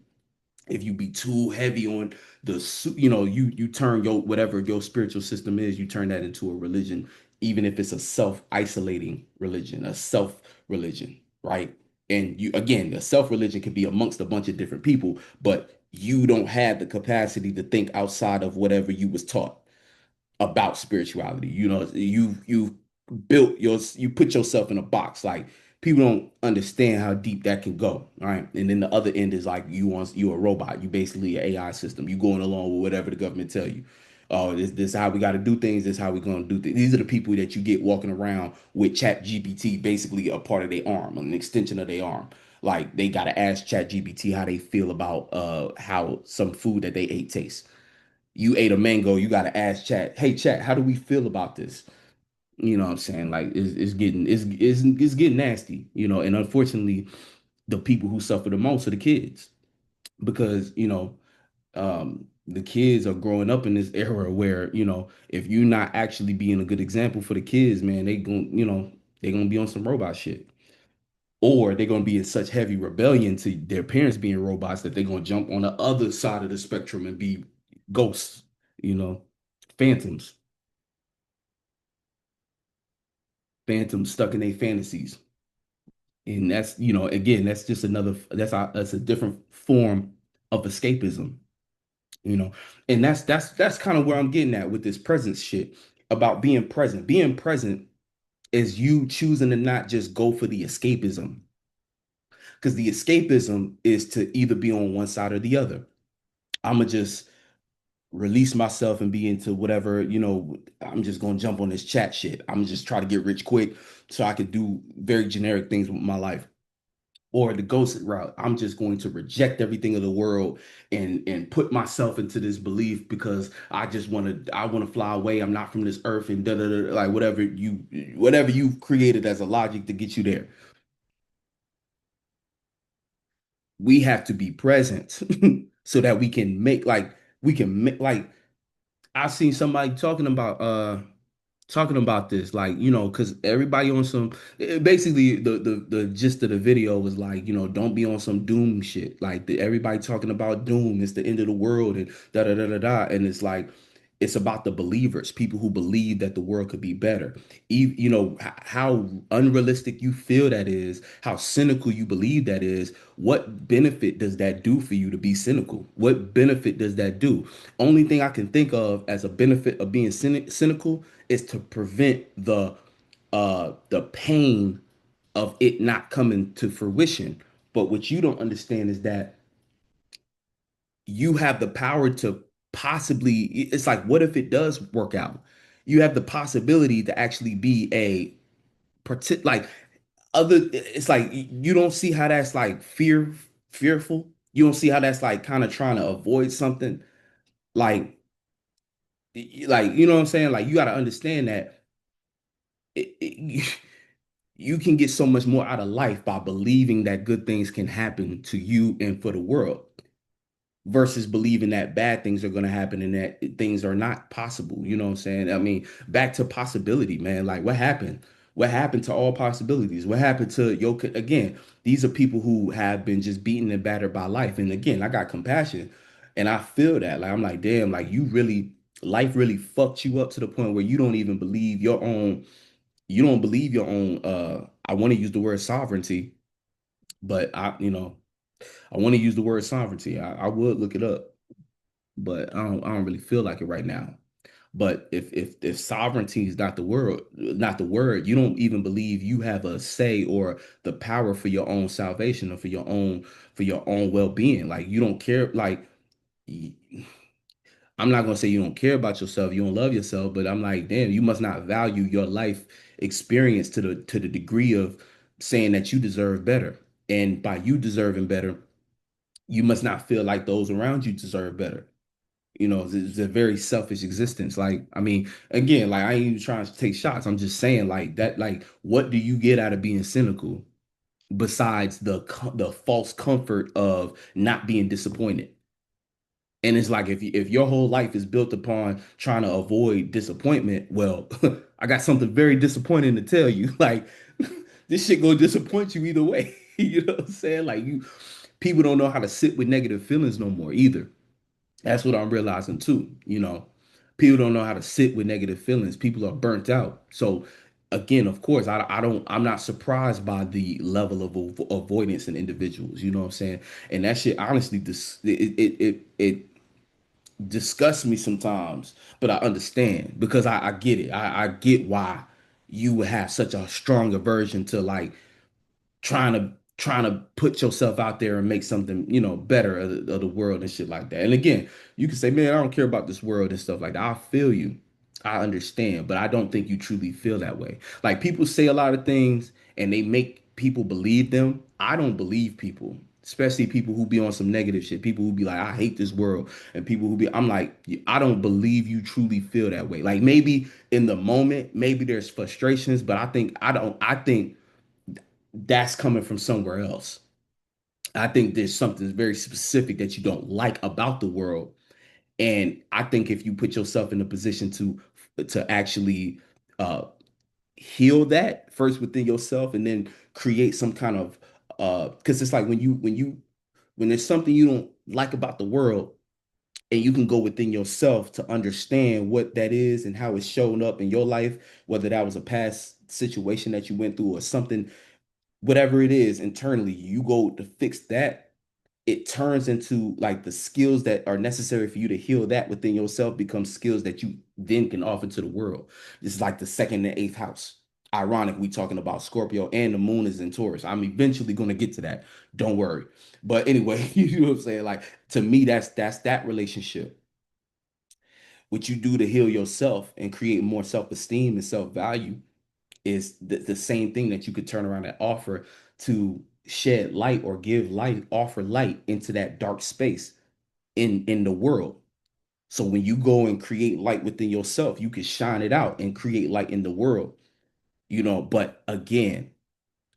If you be too heavy on you turn your whatever your spiritual system is, you turn that into a religion, even if it's a self-isolating religion, a self religion, right? And you, again, the self religion can be amongst a bunch of different people, but you don't have the capacity to think outside of whatever you was taught about spirituality. You put yourself in a box. Like, people don't understand how deep that can go. All right. And then the other end is like, you a robot. You basically an AI system. You going along with whatever the government tell you. Oh, this is how we got to do things. This is how we going to do things. These are the people that you get walking around with Chat GPT, basically a part of their arm, an extension of their arm. Like, they got to ask Chat GPT how they feel about how some food that they ate tastes. You ate a mango, you got to ask Chat, hey Chat, how do we feel about this? You know what I'm saying? Like, it's getting nasty, and unfortunately, the people who suffer the most are the kids, because the kids are growing up in this era where, if you're not actually being a good example for the kids, man, they're gonna be on some robot shit. Or they're gonna be in such heavy rebellion to their parents being robots that they're gonna jump on the other side of the spectrum and be ghosts, you know, phantoms, phantoms stuck in their fantasies. And that's, again, that's just that's a different form of escapism. you know. And that's kind of where I'm getting at with this presence shit about being present. Being present is you choosing to not just go for the escapism, because the escapism is to either be on one side or the other. I'm gonna just release myself and be into whatever, I'm just gonna jump on this chat shit. I'm just try to get rich quick so I could do very generic things with my life. Or the ghost route, I'm just going to reject everything of the world and put myself into this belief because I want to fly away. I'm not from this earth and da da da, like whatever you've created as a logic to get you there. We have to be present so that we can make like I seen somebody talking about this, like, because everybody on some basically the gist of the video was like, don't be on some doom shit. Like everybody talking about doom, it's the end of the world and da da da da da. And it's like it's about the believers, people who believe that the world could be better. How unrealistic you feel that is, how cynical you believe that is. What benefit does that do for you to be cynical? What benefit does that do? Only thing I can think of as a benefit of being cynical is to prevent the pain of it not coming to fruition. But what you don't understand is that you have the power to possibly, it's like, what if it does work out? You have the possibility to actually be a like it's like you don't see how that's like fearful. You don't see how that's like kind of trying to avoid something. Like you know what I'm saying? Like you got to understand that you can get so much more out of life by believing that good things can happen to you and for the world versus believing that bad things are going to happen and that things are not possible. You know what I'm saying? I mean, back to possibility, man. Like what happened? What happened to all possibilities? What happened to again, these are people who have been just beaten and battered by life. And again, I got compassion and I feel that. Like I'm like, damn, like life really fucked you up to the point where you don't believe your own I want to use the word sovereignty, but I want to use the word sovereignty. I would look it up, but I don't really feel like it right now. But if sovereignty is not the word, you don't even believe you have a say or the power for your own salvation or for your own well-being. Like you don't care, like I'm not gonna say you don't care about yourself, you don't love yourself, but I'm like, damn, you must not value your life experience to the degree of saying that you deserve better. And by you deserving better, you must not feel like those around you deserve better. It's a very selfish existence. Like, I mean, again, like I ain't even trying to take shots. I'm just saying, like that, like, what do you get out of being cynical besides the false comfort of not being disappointed? And it's like if your whole life is built upon trying to avoid disappointment, well, I got something very disappointing to tell you. Like this shit gonna disappoint you either way. You know what I'm saying? Like people don't know how to sit with negative feelings no more either. That's what I'm realizing too. People don't know how to sit with negative feelings. People are burnt out. So again, of course, I'm not surprised by the level of avoidance in individuals. You know what I'm saying? And that shit honestly, it disgusts me sometimes, but I understand because I get it. I get why you would have such a strong aversion to like trying to put yourself out there and make something better of the world and shit like that. And again, you can say, man, I don't care about this world and stuff like that. I feel you, I understand, but I don't think you truly feel that way. Like people say a lot of things and they make people believe them. I don't believe people, especially people who be on some negative shit, people who be like, I hate this world, and people who be, I'm like, I don't believe you truly feel that way. Like maybe in the moment, maybe there's frustrations, but I think that's coming from somewhere else. I think there's something very specific that you don't like about the world. And I think if you put yourself in a position to actually uh heal that first within yourself and then create some kind of because it's like when there's something you don't like about the world and you can go within yourself to understand what that is and how it's shown up in your life, whether that was a past situation that you went through or something, whatever it is internally, you go to fix that. it turns into like the skills that are necessary for you to heal that within yourself become skills that you then can offer to the world. This is like the second and eighth house. Ironic, we talking about Scorpio and the moon is in Taurus. I'm eventually going to get to that. Don't worry. But anyway, you know what I'm saying? Like to me, that's that relationship. What you do to heal yourself and create more self-esteem and self-value is the same thing that you could turn around and offer to shed light or give light, offer light into that dark space in the world. So when you go and create light within yourself, you can shine it out and create light in the world, but again,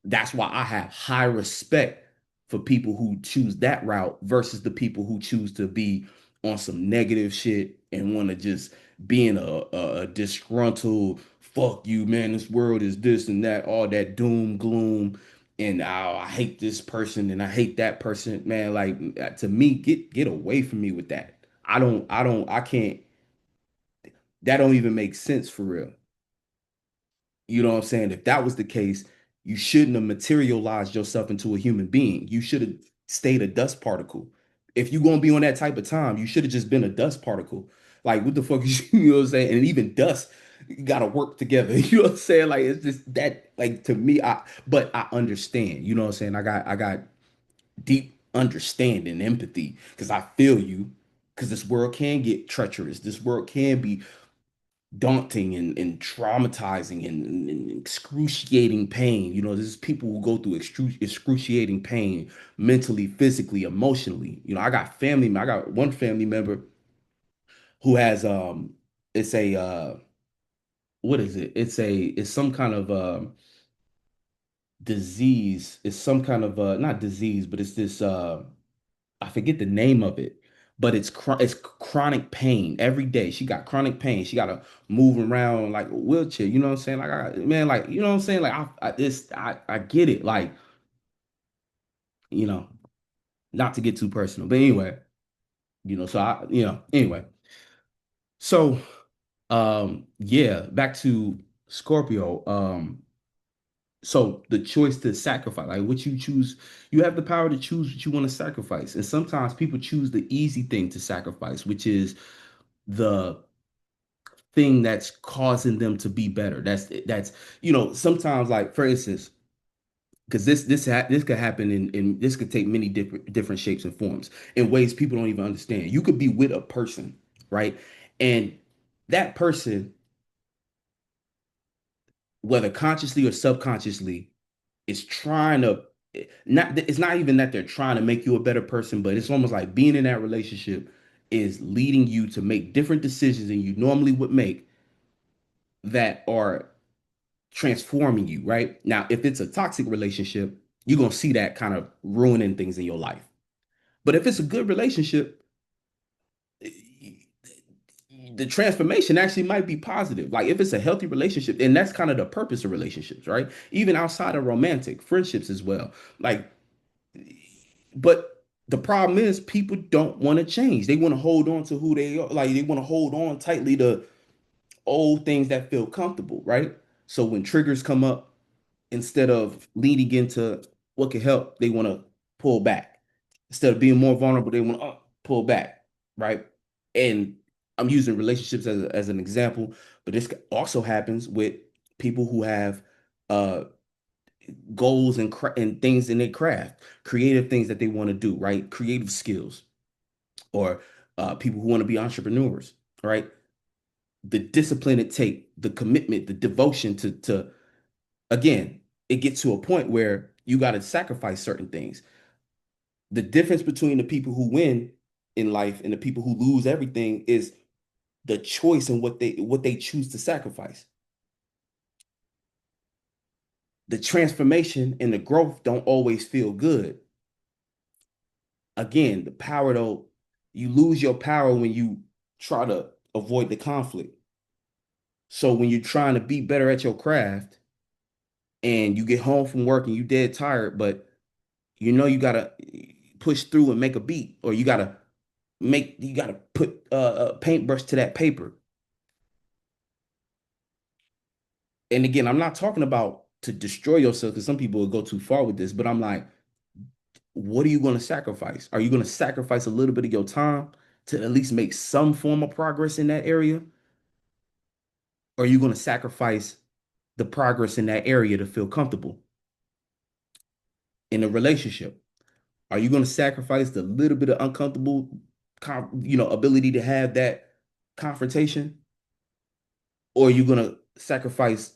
that's why I have high respect for people who choose that route versus the people who choose to be on some negative shit and want to just be in a disgruntled fuck you, man. This world is this and that, all that doom, gloom, and oh, I hate this person and I hate that person, man. Like to me, get away from me with that. I can't. That don't even make sense for real. You know what I'm saying? If that was the case, you shouldn't have materialized yourself into a human being. You should have stayed a dust particle. If you're gonna be on that type of time, you should have just been a dust particle. Like what the fuck is you know what I'm saying? And even dust gotta work together. You know what I'm saying? Like it's just that like to me, but I understand, you know what I'm saying? I got deep understanding, empathy, because I feel you, because this world can get treacherous. This world can be daunting and traumatizing and excruciating pain. There's people who go through excruciating pain mentally, physically, emotionally. I got one family member who has it's a what is it? It's some kind of disease. It's some kind of not disease, but it's this I forget the name of it, but it's chronic pain every day. She got chronic pain. She got to move around like a wheelchair. You know what I'm saying? Like man, like you know what I'm saying? Like I get it. Like you know, not to get too personal, but anyway, so anyway. So yeah, back to Scorpio. So the choice to sacrifice, like what you choose, you have the power to choose what you want to sacrifice. And sometimes people choose the easy thing to sacrifice, which is the thing that's causing them to be better. That's sometimes like for instance, because this could happen in this could take many different shapes and forms in ways people don't even understand. You could be with a person, right? And that person, whether consciously or subconsciously, is trying to not it's not even that they're trying to make you a better person, but it's almost like being in that relationship is leading you to make different decisions than you normally would make that are transforming you, right? Now, if it's a toxic relationship, you're going to see that kind of ruining things in your life. But if it's a good relationship, the transformation actually might be positive. Like if it's a healthy relationship, and that's kind of the purpose of relationships, right? Even outside of romantic friendships as well. Like, but the problem is people don't want to change. They want to hold on to who they are. Like they want to hold on tightly to old things that feel comfortable, right? So when triggers come up, instead of leading into what can help, they want to pull back. Instead of being more vulnerable, they want to pull back, right? And I'm using relationships as an example, but this also happens with people who have uh, goals and things in their craft, creative things that they want to do, right? Creative skills, or people who want to be entrepreneurs, right? The discipline it takes, the commitment, the devotion to again, it gets to a point where you got to sacrifice certain things. The difference between the people who win in life and the people who lose everything is the choice and what they choose to sacrifice. The transformation and the growth don't always feel good. Again, the power though, you lose your power when you try to avoid the conflict. So when you're trying to be better at your craft and you get home from work and you dead tired, but you gotta push through and make a beat, or you gotta put a paintbrush to that paper. And again, I'm not talking about to destroy yourself because some people will go too far with this, but I'm like, what are you going to sacrifice? Are you going to sacrifice a little bit of your time to at least make some form of progress in that area? Or are you going to sacrifice the progress in that area to feel comfortable in a relationship? Are you going to sacrifice the little bit of uncomfortable, ability to have that confrontation? Or are you going to sacrifice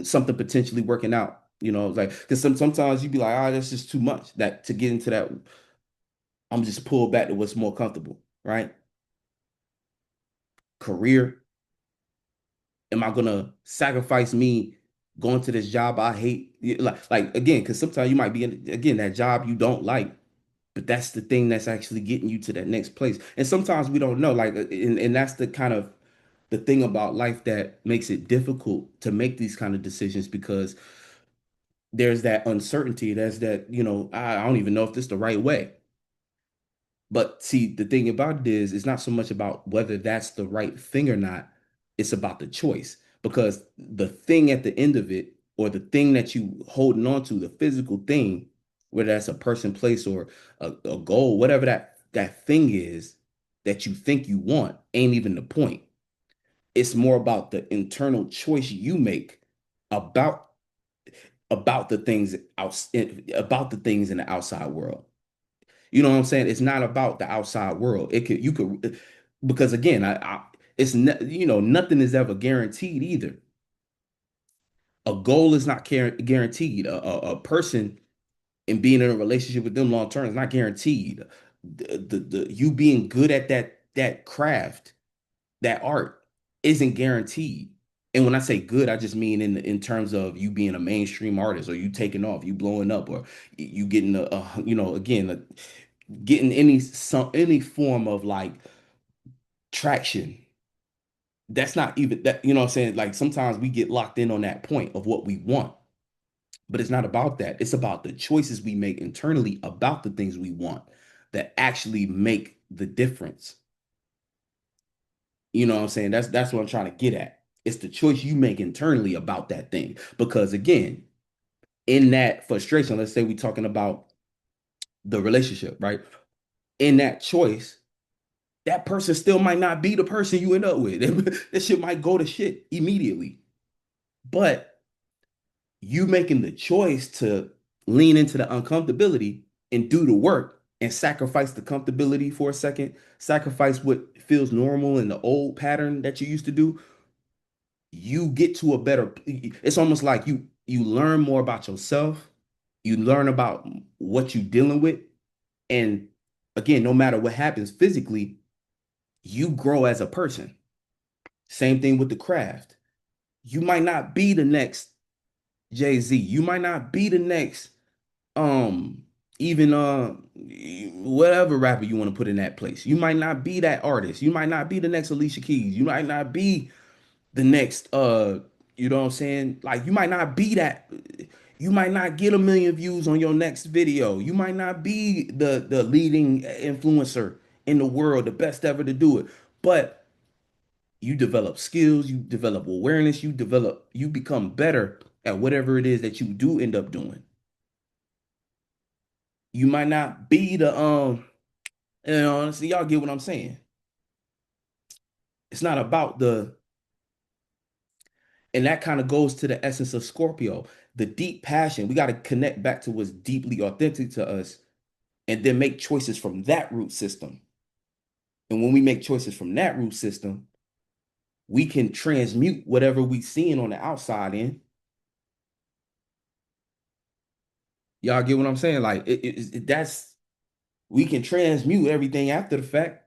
something potentially working out? Like, because sometimes you be like, ah, that's just too much. That to get into that, I'm just pulled back to what's more comfortable, right? Career. Am I gonna sacrifice me going to this job I hate? Like again, because sometimes you might be in again that job you don't like, but that's the thing that's actually getting you to that next place. And sometimes we don't know, like, and that's the kind of the thing about life that makes it difficult to make these kind of decisions because there's that uncertainty. There's that, I don't even know if this is the right way. But see, the thing about it is, it's not so much about whether that's the right thing or not. It's about the choice. Because the thing at the end of it, or the thing that you holding on to, the physical thing, whether that's a person, place, or a goal, whatever that thing is that you think you want, ain't even the point. It's more about the internal choice you make about about the things about the things in the outside world. You know what I'm saying? It's not about the outside world. You could because again, it's nothing is ever guaranteed either. A goal is not guaranteed. A person and being in a relationship with them long term is not guaranteed. The you being good at that craft, that art, isn't guaranteed. And when I say good, I just mean in terms of you being a mainstream artist, or you taking off, you blowing up, or you getting again, getting any form of like traction. That's not even that, you know what I'm saying? Like sometimes we get locked in on that point of what we want, but it's not about that. It's about the choices we make internally about the things we want that actually make the difference. You know what I'm saying? That's what I'm trying to get at. It's the choice you make internally about that thing. Because again, in that frustration, let's say we're talking about the relationship, right? In that choice, that person still might not be the person you end up with. That shit might go to shit immediately. But you making the choice to lean into the uncomfortability and do the work and sacrifice the comfortability for a second, sacrifice what feels normal in the old pattern that you used to do, you get to a better, it's almost like you learn more about yourself, you learn about what you're dealing with, and again, no matter what happens physically, you grow as a person. Same thing with the craft. You might not be the next Jay-Z. You might not be the next um even whatever rapper you want to put in that place. You might not be that artist. You might not be the next Alicia Keys. You might not be the next you know what I'm saying? Like you might not be that, you might not get 1 million views on your next video. You might not be the leading influencer in the world, the best ever to do it. But you develop skills, you develop awareness, you become better at whatever it is that you do end up doing. You might not be the honestly, y'all get what I'm saying. It's not about the, and that kind of goes to the essence of Scorpio, the deep passion. We got to connect back to what's deeply authentic to us and then make choices from that root system. And when we make choices from that root system, we can transmute whatever we seeing on the outside in. Y'all get what I'm saying? Like that's, we can transmute everything after the fact.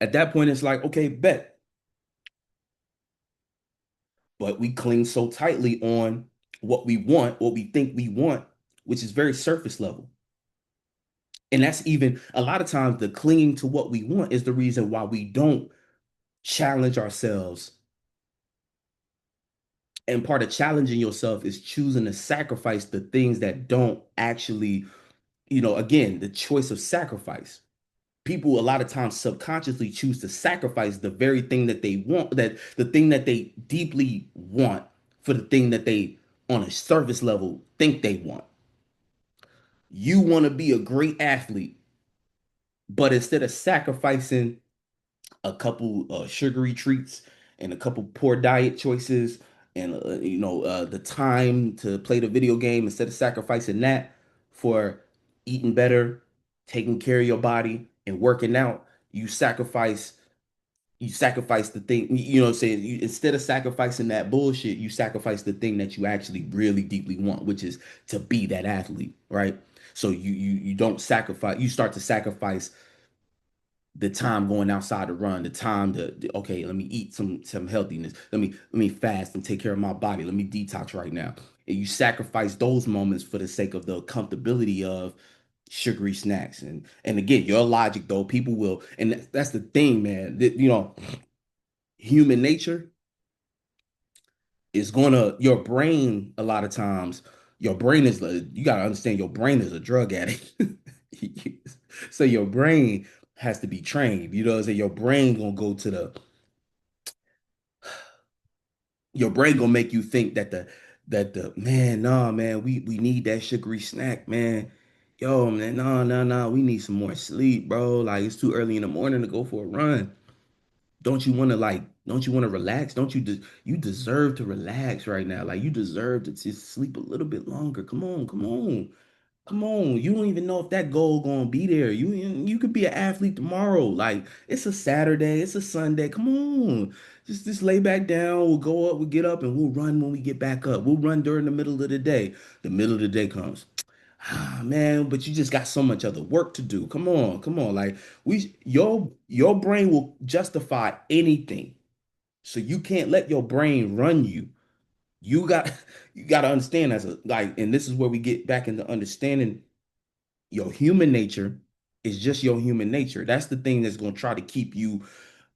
At that point, it's like, okay, bet. But we cling so tightly on what we want, what we think we want, which is very surface level. And that's even a lot of times the clinging to what we want is the reason why we don't challenge ourselves. And part of challenging yourself is choosing to sacrifice the things that don't actually, again, the choice of sacrifice. People a lot of times subconsciously choose to sacrifice the very thing that they want, that the thing that they deeply want for the thing that they on a surface level think they want. You want to be a great athlete, but instead of sacrificing a couple sugary treats and a couple poor diet choices and the time to play the video game, instead of sacrificing that for eating better, taking care of your body and working out, you sacrifice you sacrifice the thing, what I'm saying? Instead of sacrificing that bullshit, you sacrifice the thing that you actually really deeply want, which is to be that athlete, right? So you don't sacrifice, you start to sacrifice the time going outside to run, the time okay, let me eat some healthiness. Let me fast and take care of my body. Let me detox right now. And you sacrifice those moments for the sake of the comfortability of sugary snacks. And again, your logic though, people will, and that's the thing, man. That, human nature is gonna your brain a lot of times. Your brain is you gotta understand your brain is a drug addict. So your brain has to be trained. You know what I'm saying? Your brain gonna go to the your brain gonna make you think that the man, nah, man, we need that sugary snack, man. Yo, man, no, no, no, we need some more sleep, bro. Like it's too early in the morning to go for a run. Don't you want to relax? Don't you you deserve to relax right now? Like you deserve to just sleep a little bit longer. Come on, come on. Come on, you don't even know if that goal gonna be there. You could be an athlete tomorrow. Like it's a Saturday, it's a Sunday. Come on, just lay back down. We'll go up, we'll get up, and we'll run when we get back up. We'll run during the middle of the day. The middle of the day comes. Ah, man, but you just got so much other work to do. Come on, come on. Like your brain will justify anything. So you can't let your brain run you. You got you got to understand as a like, and this is where we get back into understanding your human nature is just your human nature. That's the thing that's going to try to keep you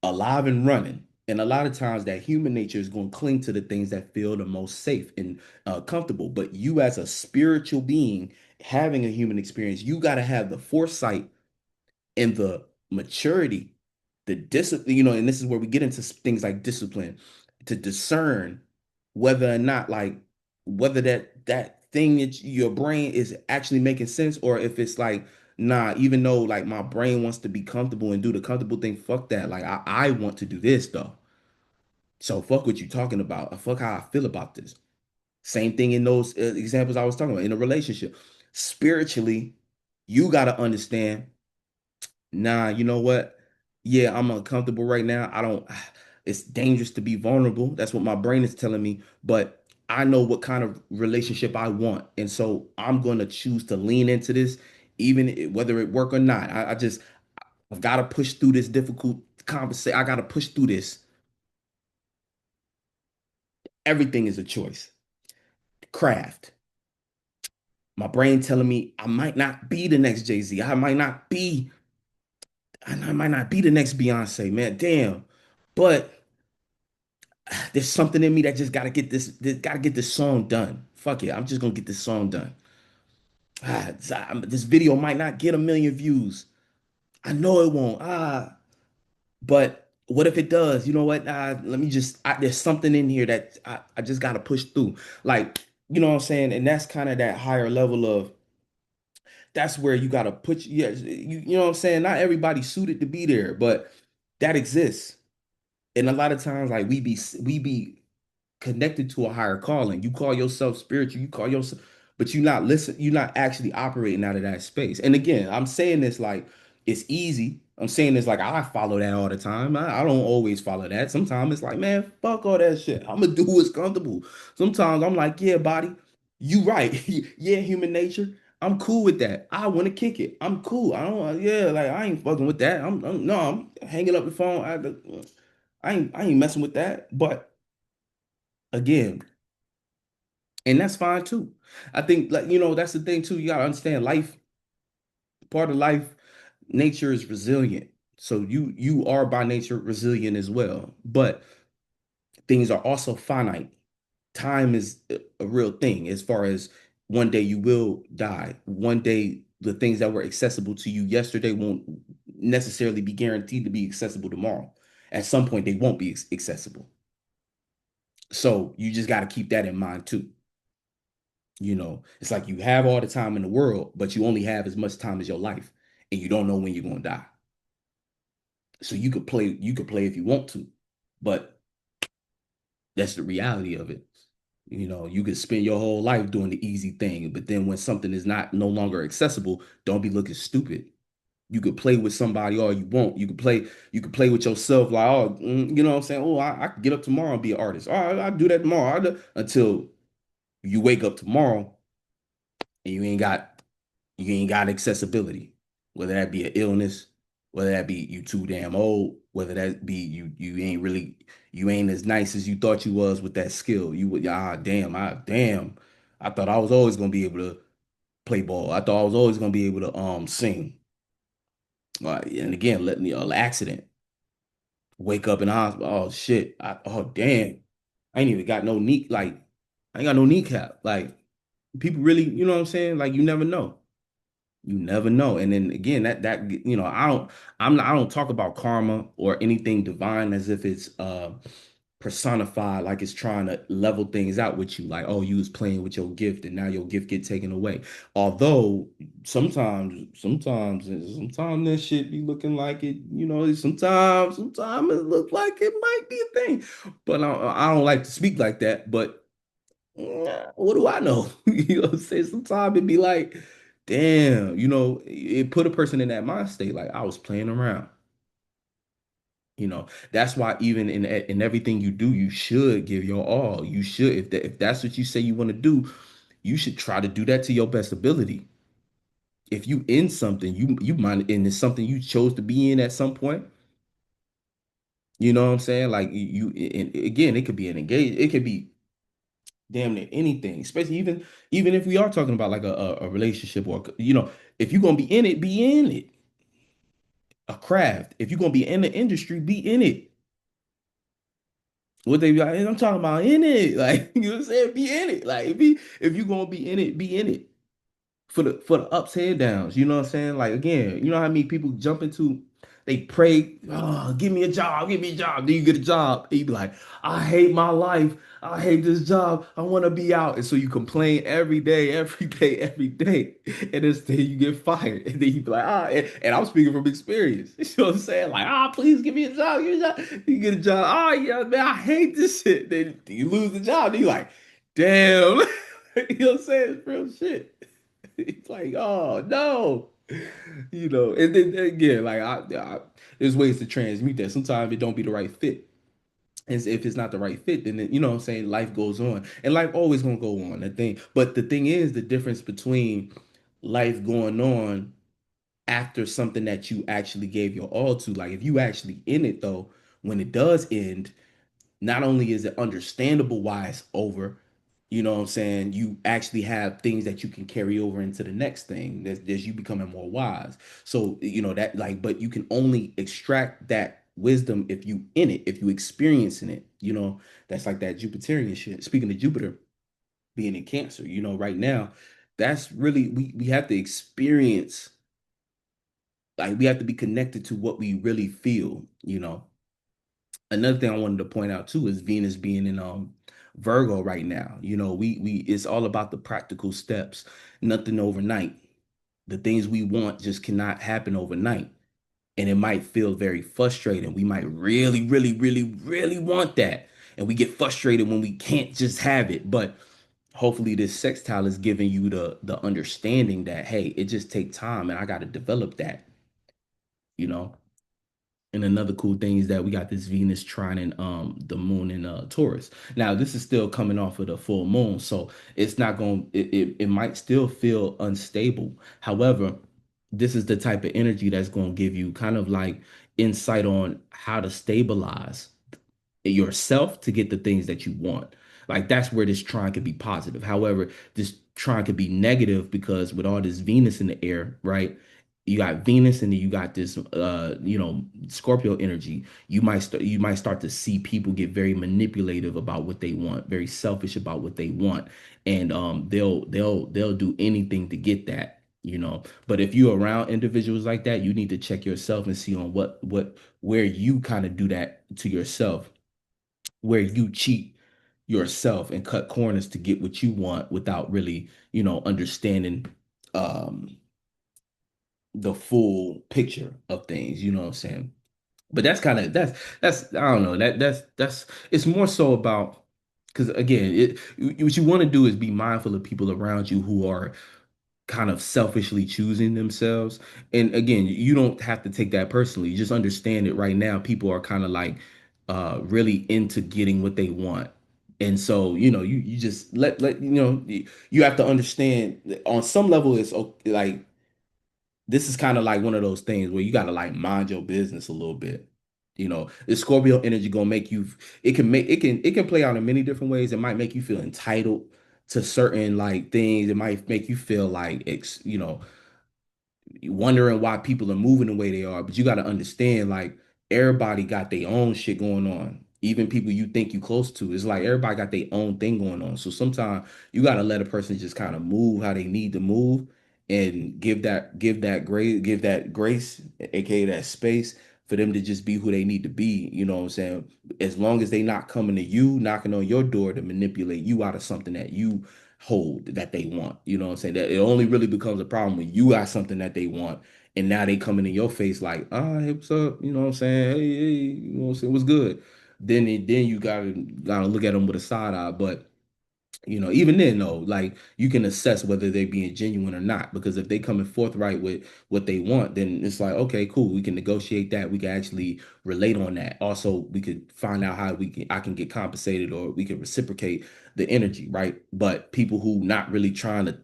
alive and running. And a lot of times that human nature is going to cling to the things that feel the most safe and comfortable. But you, as a spiritual being, having a human experience, you got to have the foresight and the maturity, the discipline, and this is where we get into things like discipline to discern whether or not like whether that thing that your brain is actually making sense or if it's like nah, even though like my brain wants to be comfortable and do the comfortable thing, fuck that. Like I want to do this though. So fuck what you talking about. Fuck how I feel about this. Same thing in those examples I was talking about in a relationship. Spiritually, you got to understand nah, you know what? Yeah, I'm uncomfortable right now. I don't, it's dangerous to be vulnerable. That's what my brain is telling me. But I know what kind of relationship I want. And so I'm going to choose to lean into this, even whether it work or not. I've got to push through this difficult conversation. I got to push through this. Everything is a choice. Craft. My brain telling me I might not be the next Jay-Z. I might not be the next Beyonce, man. Damn. But there's something in me that just gotta get this song done. Fuck it, I'm just gonna get this song done. This video might not get 1 million views. I know it won't. But what if it does? You know what? Let me just. There's something in here that I just gotta push through. Like, you know what I'm saying? And that's kind of that higher level of. That's where you gotta put. Yeah, you know what I'm saying? Not everybody's suited to be there, but that exists. And a lot of times, like we be connected to a higher calling. You call yourself spiritual, you call yourself, but you're not actually operating out of that space. And again, I'm saying this like it's easy. I'm saying this like I follow that all the time. I don't always follow that. Sometimes it's like, man, fuck all that shit. I'm gonna do what's comfortable. Sometimes I'm like, yeah, body, you right. Yeah, human nature. I'm cool with that. I want to kick it. I'm cool. I don't, yeah, like I ain't fucking with that. No, I'm hanging up the phone. I ain't messing with that. But again, and that's fine too. I think like that's the thing too. You gotta understand life, part of life, nature is resilient. So you are by nature resilient as well. But things are also finite. Time is a real thing as far as one day you will die. One day the things that were accessible to you yesterday won't necessarily be guaranteed to be accessible tomorrow. At some point they won't be accessible. So you just got to keep that in mind too. It's like you have all the time in the world, but you only have as much time as your life, and you don't know when you're gonna die. So you could play if you want to, but that's the reality of it. You could spend your whole life doing the easy thing, but then when something is not no longer accessible, don't be looking stupid. You could play with somebody all you want. You could play with yourself like, oh, you know what I'm saying? Oh, I could get up tomorrow and be an artist. Oh, I'll do that tomorrow. Until you wake up tomorrow and you ain't got accessibility, whether that be an illness, whether that be you too damn old, whether that be you ain't as nice as you thought you was with that skill. You would damn, I thought I was always gonna be able to play ball. I thought I was always gonna be able to sing. And again, let me accident. Wake up in the hospital. Oh shit. Oh damn. I ain't even got no knee like I ain't got no kneecap. Like people really, you know what I'm saying? Like you never know. You never know. And then again, I don't talk about karma or anything divine as if it's personified, like it's trying to level things out with you. Like, oh, you was playing with your gift and now your gift get taken away. Although sometimes that shit be looking like it, sometimes it look like it might be a thing. But I don't like to speak like that. But what do I know? You know what I'm saying? Sometimes it'd be like, damn, it put a person in that mind state, like I was playing around. That's why even in everything you do, you should give your all. You should, if that's what you say you want to do, you should try to do that to your best ability. If you in something, you might, and it's something you chose to be in at some point. You know what I'm saying? Like and again, it could be an engage, it could be damn near anything, especially even if we are talking about like a relationship or if you're gonna be in it. A craft. If you're gonna be in the industry, be in it. What they be like, I'm talking about in it. Like, you know what I'm saying? Be in it. Like if you're gonna be in it, be in it. For the ups and downs. You know what I'm saying? Like again, you know how many people jump into they pray, oh, give me a job, give me a job. Then you get a job, and you be like, I hate my life, I hate this job, I want to be out. And so you complain every day, every day, every day. And then you get fired. And then you be like, and I'm speaking from experience. You know what I'm saying? Like, please give me a job, give me a job. You get a job, yeah, man, I hate this shit. Then you lose the job, then you like, damn. You know what I'm saying? It's real shit. It's like, oh no, and then again, like there's ways to transmute that. Sometimes it don't be the right fit. And if it's not the right fit, then you know what I'm saying, life goes on. And life always gonna go on. But the thing is the difference between life going on after something that you actually gave your all to. Like if you actually in it though, when it does end, not only is it understandable why it's over, you know what I'm saying? You actually have things that you can carry over into the next thing. There's you becoming more wise. So, that like, but you can only extract that wisdom if you in it, if you experiencing it. That's like that Jupiterian shit. Speaking of Jupiter being in Cancer, right now, that's really we have to experience, like we have to be connected to what we really feel. Another thing I wanted to point out too is Venus being in Virgo right now. We it's all about the practical steps, nothing overnight. The things we want just cannot happen overnight. And it might feel very frustrating. We might really, really, really, really want that. And we get frustrated when we can't just have it. But hopefully this sextile is giving you the understanding that hey, it just takes time and I got to develop that, you know. And another cool thing is that we got this Venus trining the moon in Taurus. Now this is still coming off of the full moon, so it's not going it might still feel unstable. However, this is the type of energy that's going to give you kind of like insight on how to stabilize yourself to get the things that you want. Like that's where this trine could be positive. However, this trine could be negative because with all this Venus in the air, right? You got Venus and then you got this Scorpio energy. You might start to see people get very manipulative about what they want, very selfish about what they want. And they'll do anything to get that. But if you're around individuals like that, you need to check yourself and see on where you kind of do that to yourself, where you cheat, yourself and cut corners to get what you want without really, understanding um the full picture of things, you know what I'm saying? But that's I don't know, that's it's more so about because again, what you want to do is be mindful of people around you who are kind of selfishly choosing themselves. And again, you don't have to take that personally. You just understand it right now. People are kind of like really into getting what they want. And so, you just you have to understand that on some level like this is kind of like one of those things where you got to like mind your business a little bit. The Scorpio energy gonna make you. It can play out in many different ways. It might make you feel entitled to certain like things. It might make you feel like wondering why people are moving the way they are. But you got to understand, like everybody got their own shit going on. Even people you think you close to, it's like everybody got their own thing going on. So sometimes you got to let a person just kind of move how they need to move, and give that grace, aka that space for them to just be who they need to be. You know what I'm saying? As long as they not coming to you, knocking on your door to manipulate you out of something that you hold that they want. You know what I'm saying? That it only really becomes a problem when you got something that they want and now they coming in your face like, hey, what's up? You know what I'm saying? Hey, you know what I'm saying? What's good? Then you gotta look at them with a side eye. But even then though, like you can assess whether they're being genuine or not. Because if they coming forthright with what they want, then it's like, okay, cool, we can negotiate that. We can actually relate on that. Also, we could find out how I can get compensated or we can reciprocate the energy, right? But people who not really trying to,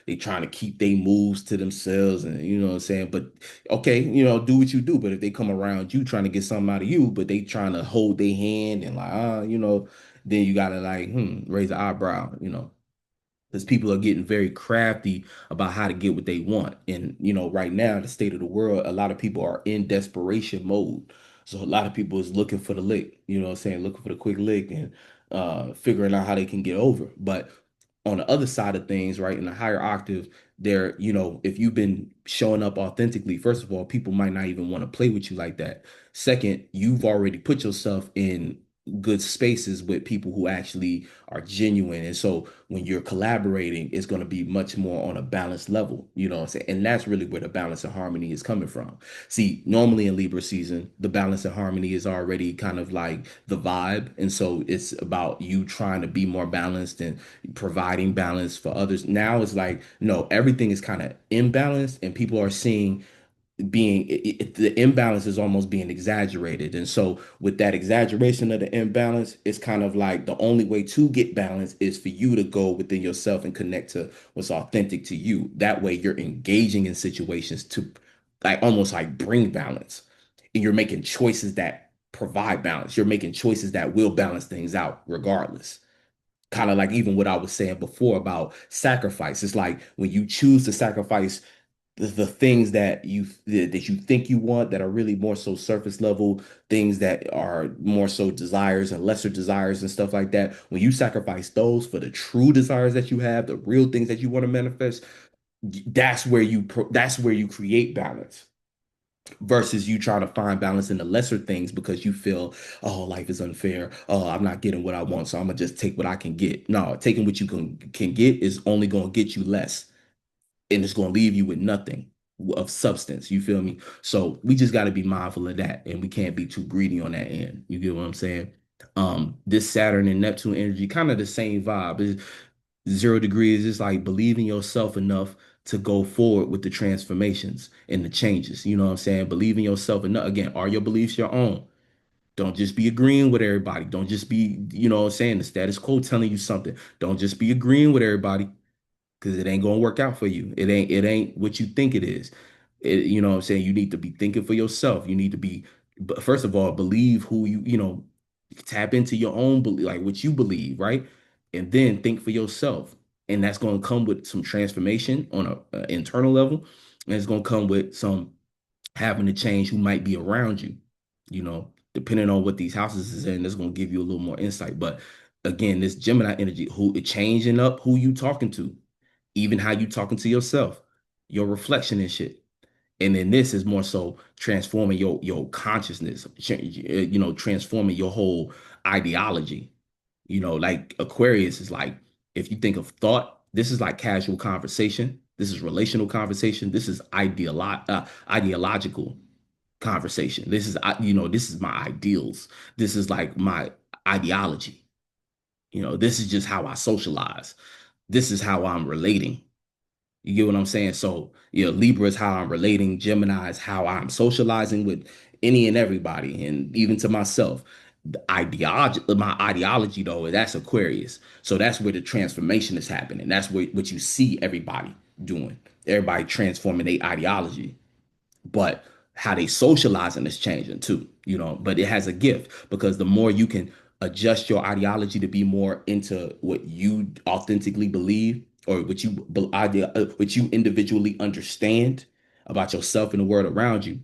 they trying to keep their moves to themselves and you know what I'm saying? But okay, do what you do. But if they come around you trying to get something out of you, but they trying to hold their hand and like, then you gotta like, raise the eyebrow, because people are getting very crafty about how to get what they want. And, right now, the state of the world, a lot of people are in desperation mode. So a lot of people is looking for the lick, you know what I'm saying, looking for the quick lick and figuring out how they can get over. But on the other side of things, right, in a higher octave, there, if you've been showing up authentically, first of all, people might not even want to play with you like that. Second, you've already put yourself in good spaces with people who actually are genuine. And so when you're collaborating, it's going to be much more on a balanced level, you know what I'm saying? And that's really where the balance and harmony is coming from. See, normally in Libra season, the balance and harmony is already kind of like the vibe. And so it's about you trying to be more balanced and providing balance for others. Now it's like, no, everything is kind of imbalanced and people are seeing the imbalance is almost being exaggerated. And so with that exaggeration of the imbalance, it's kind of like the only way to get balance is for you to go within yourself and connect to what's authentic to you. That way you're engaging in situations to like almost like bring balance. And you're making choices that provide balance. You're making choices that will balance things out regardless. Kind of like even what I was saying before about sacrifice. It's like when you choose to sacrifice the things that you think you want that are really more so surface level things that are more so desires and lesser desires and stuff like that. When you sacrifice those for the true desires that you have, the real things that you want to manifest, that's where you create balance versus you trying to find balance in the lesser things because you feel, oh, life is unfair. Oh, I'm not getting what I want, so I'm gonna just take what I can get. No, taking what you can get is only gonna get you less and it's going to leave you with nothing of substance. You feel me? So we just got to be mindful of that, and we can't be too greedy on that end. You get what I'm saying? This Saturn and Neptune energy, kind of the same vibe. 0 degrees is like believing yourself enough to go forward with the transformations and the changes. You know what I'm saying? Believe in yourself enough. Again, are your beliefs your own? Don't just be agreeing with everybody. Don't just be, what I'm saying, the status quo telling you something. Don't just be agreeing with everybody because it ain't gonna work out for you. It ain't what you think it is. You know what I'm saying? You need to be thinking for yourself. You need to be, but first of all, believe who tap into your own belief, like what you believe, right? And then think for yourself. And that's gonna come with some transformation on a internal level, and it's gonna come with some having to change who might be around you. Depending on what these houses is in, that's gonna give you a little more insight. But again, this Gemini energy, who changing up who you talking to, even how you talking to yourself, your reflection and shit. And then this is more so transforming your consciousness, transforming your whole ideology. Like Aquarius is like, if you think of thought, this is like casual conversation. This is relational conversation. This is ideological conversation. This is my ideals. This is like my ideology. This is just how I socialize. This is how I'm relating. You get what I'm saying? So, Libra is how I'm relating. Gemini is how I'm socializing with any and everybody, and even to myself. My ideology, though, that's Aquarius. So that's where the transformation is happening. That's what you see everybody doing. Everybody transforming their ideology, but how they socializing is changing too, but it has a gift because the more you can adjust your ideology to be more into what you authentically believe or what you individually understand about yourself and the world around you,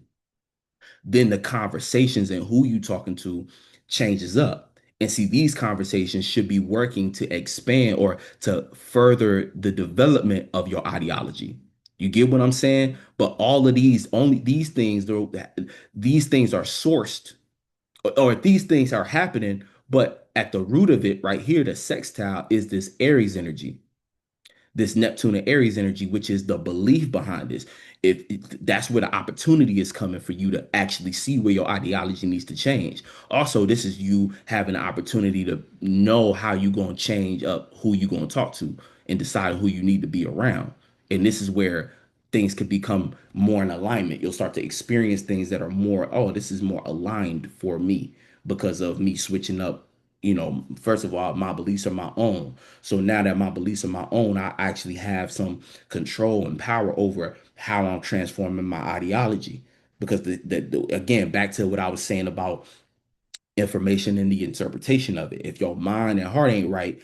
then the conversations and who you talking to changes up. And see, these conversations should be working to expand or to further the development of your ideology. You get what I'm saying? But all of these, only these things are sourced, or these things are happening. But at the root of it, right here, the sextile is this Aries energy, this Neptune and Aries energy, which is the belief behind this. If that's where the opportunity is coming for you to actually see where your ideology needs to change. Also, this is you having the opportunity to know how you're going to change up who you're going to talk to and decide who you need to be around. And this is where things could become more in alignment. You'll start to experience things that are more, oh, this is more aligned for me because of me switching up. First of all, my beliefs are my own. So now that my beliefs are my own, I actually have some control and power over how I'm transforming my ideology. Because again, back to what I was saying about information and the interpretation of it. If your mind and heart ain't right,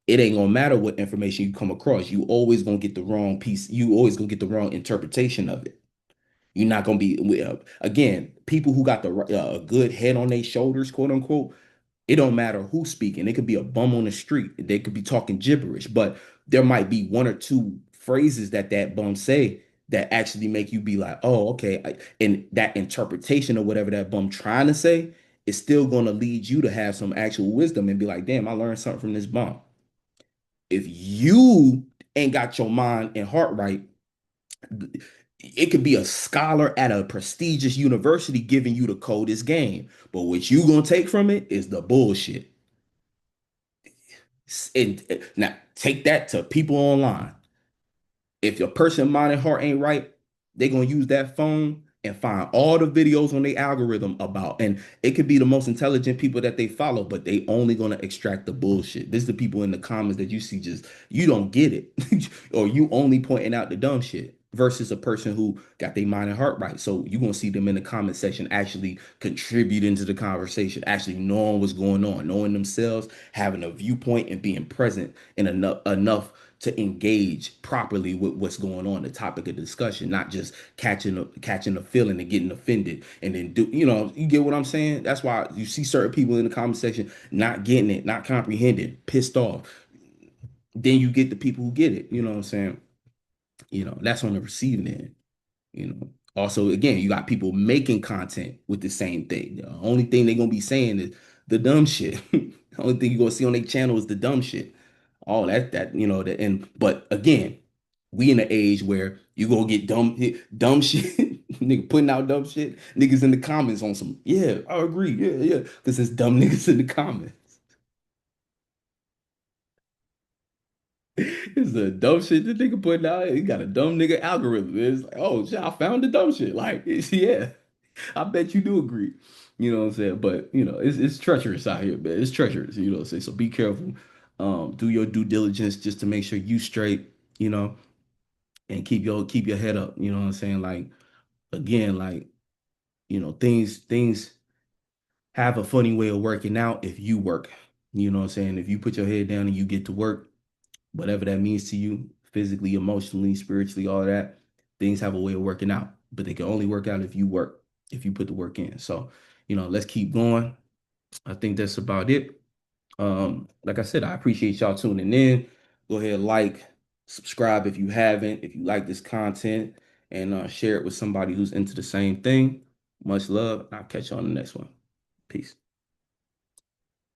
it ain't gonna matter what information you come across. You always gonna get the wrong piece. You always gonna get the wrong interpretation of it. You're not gonna be again, people who got a good head on their shoulders, quote unquote. It don't matter who's speaking. It could be a bum on the street. They could be talking gibberish, but there might be one or two phrases that bum say that actually make you be like, oh, okay. And that interpretation of whatever that bum trying to say is still going to lead you to have some actual wisdom and be like, damn, I learned something from this bum. If you ain't got your mind and heart right, it could be a scholar at a prestigious university giving you the coldest game. But what you gonna take from it is the bullshit. And now take that to people online. If your person mind and heart ain't right, they're gonna use that phone and find all the videos on their algorithm about, and it could be the most intelligent people that they follow, but they only gonna extract the bullshit. This is the people in the comments that you see just you don't get it, or you only pointing out the dumb shit. Versus a person who got their mind and heart right. So you're gonna see them in the comment section actually contributing to the conversation, actually knowing what's going on, knowing themselves, having a viewpoint and being present and enough to engage properly with what's going on, the topic of discussion, not just catching a feeling and getting offended and then you get what I'm saying? That's why you see certain people in the comment section not getting it, not comprehending, pissed off. Then you get the people who get it, you know what I'm saying? That's on the receiving end, you know. Also, again, you got people making content with the same thing. The only thing they're gonna be saying is the dumb shit. The only thing you're gonna see on their channel is the dumb shit. All that and but again, we in the age where you gonna get dumb shit, nigga putting out dumb shit, niggas in the comments on some, yeah, I agree, yeah, yeah, because it's dumb niggas in the comments. It's the dumb shit that nigga putting out. He got a dumb nigga algorithm. It's like, oh shit, I found the dumb shit. Like, yeah, I bet you do agree. You know what I'm saying? But it's treacherous out here, man. It's treacherous. You know what I'm saying? So be careful. Do your due diligence just to make sure you straight. You know, and keep your head up. You know what I'm saying? Like again, like things have a funny way of working out if you work. You know what I'm saying? If you put your head down and you get to work, whatever that means to you, physically, emotionally, spiritually, all of that, things have a way of working out. But they can only work out if you work, if you put the work in. So, let's keep going. I think that's about it. Like I said, I appreciate y'all tuning in. Go ahead, like, subscribe if you haven't, if you like this content, and share it with somebody who's into the same thing. Much love. I'll catch you on the next one. Peace.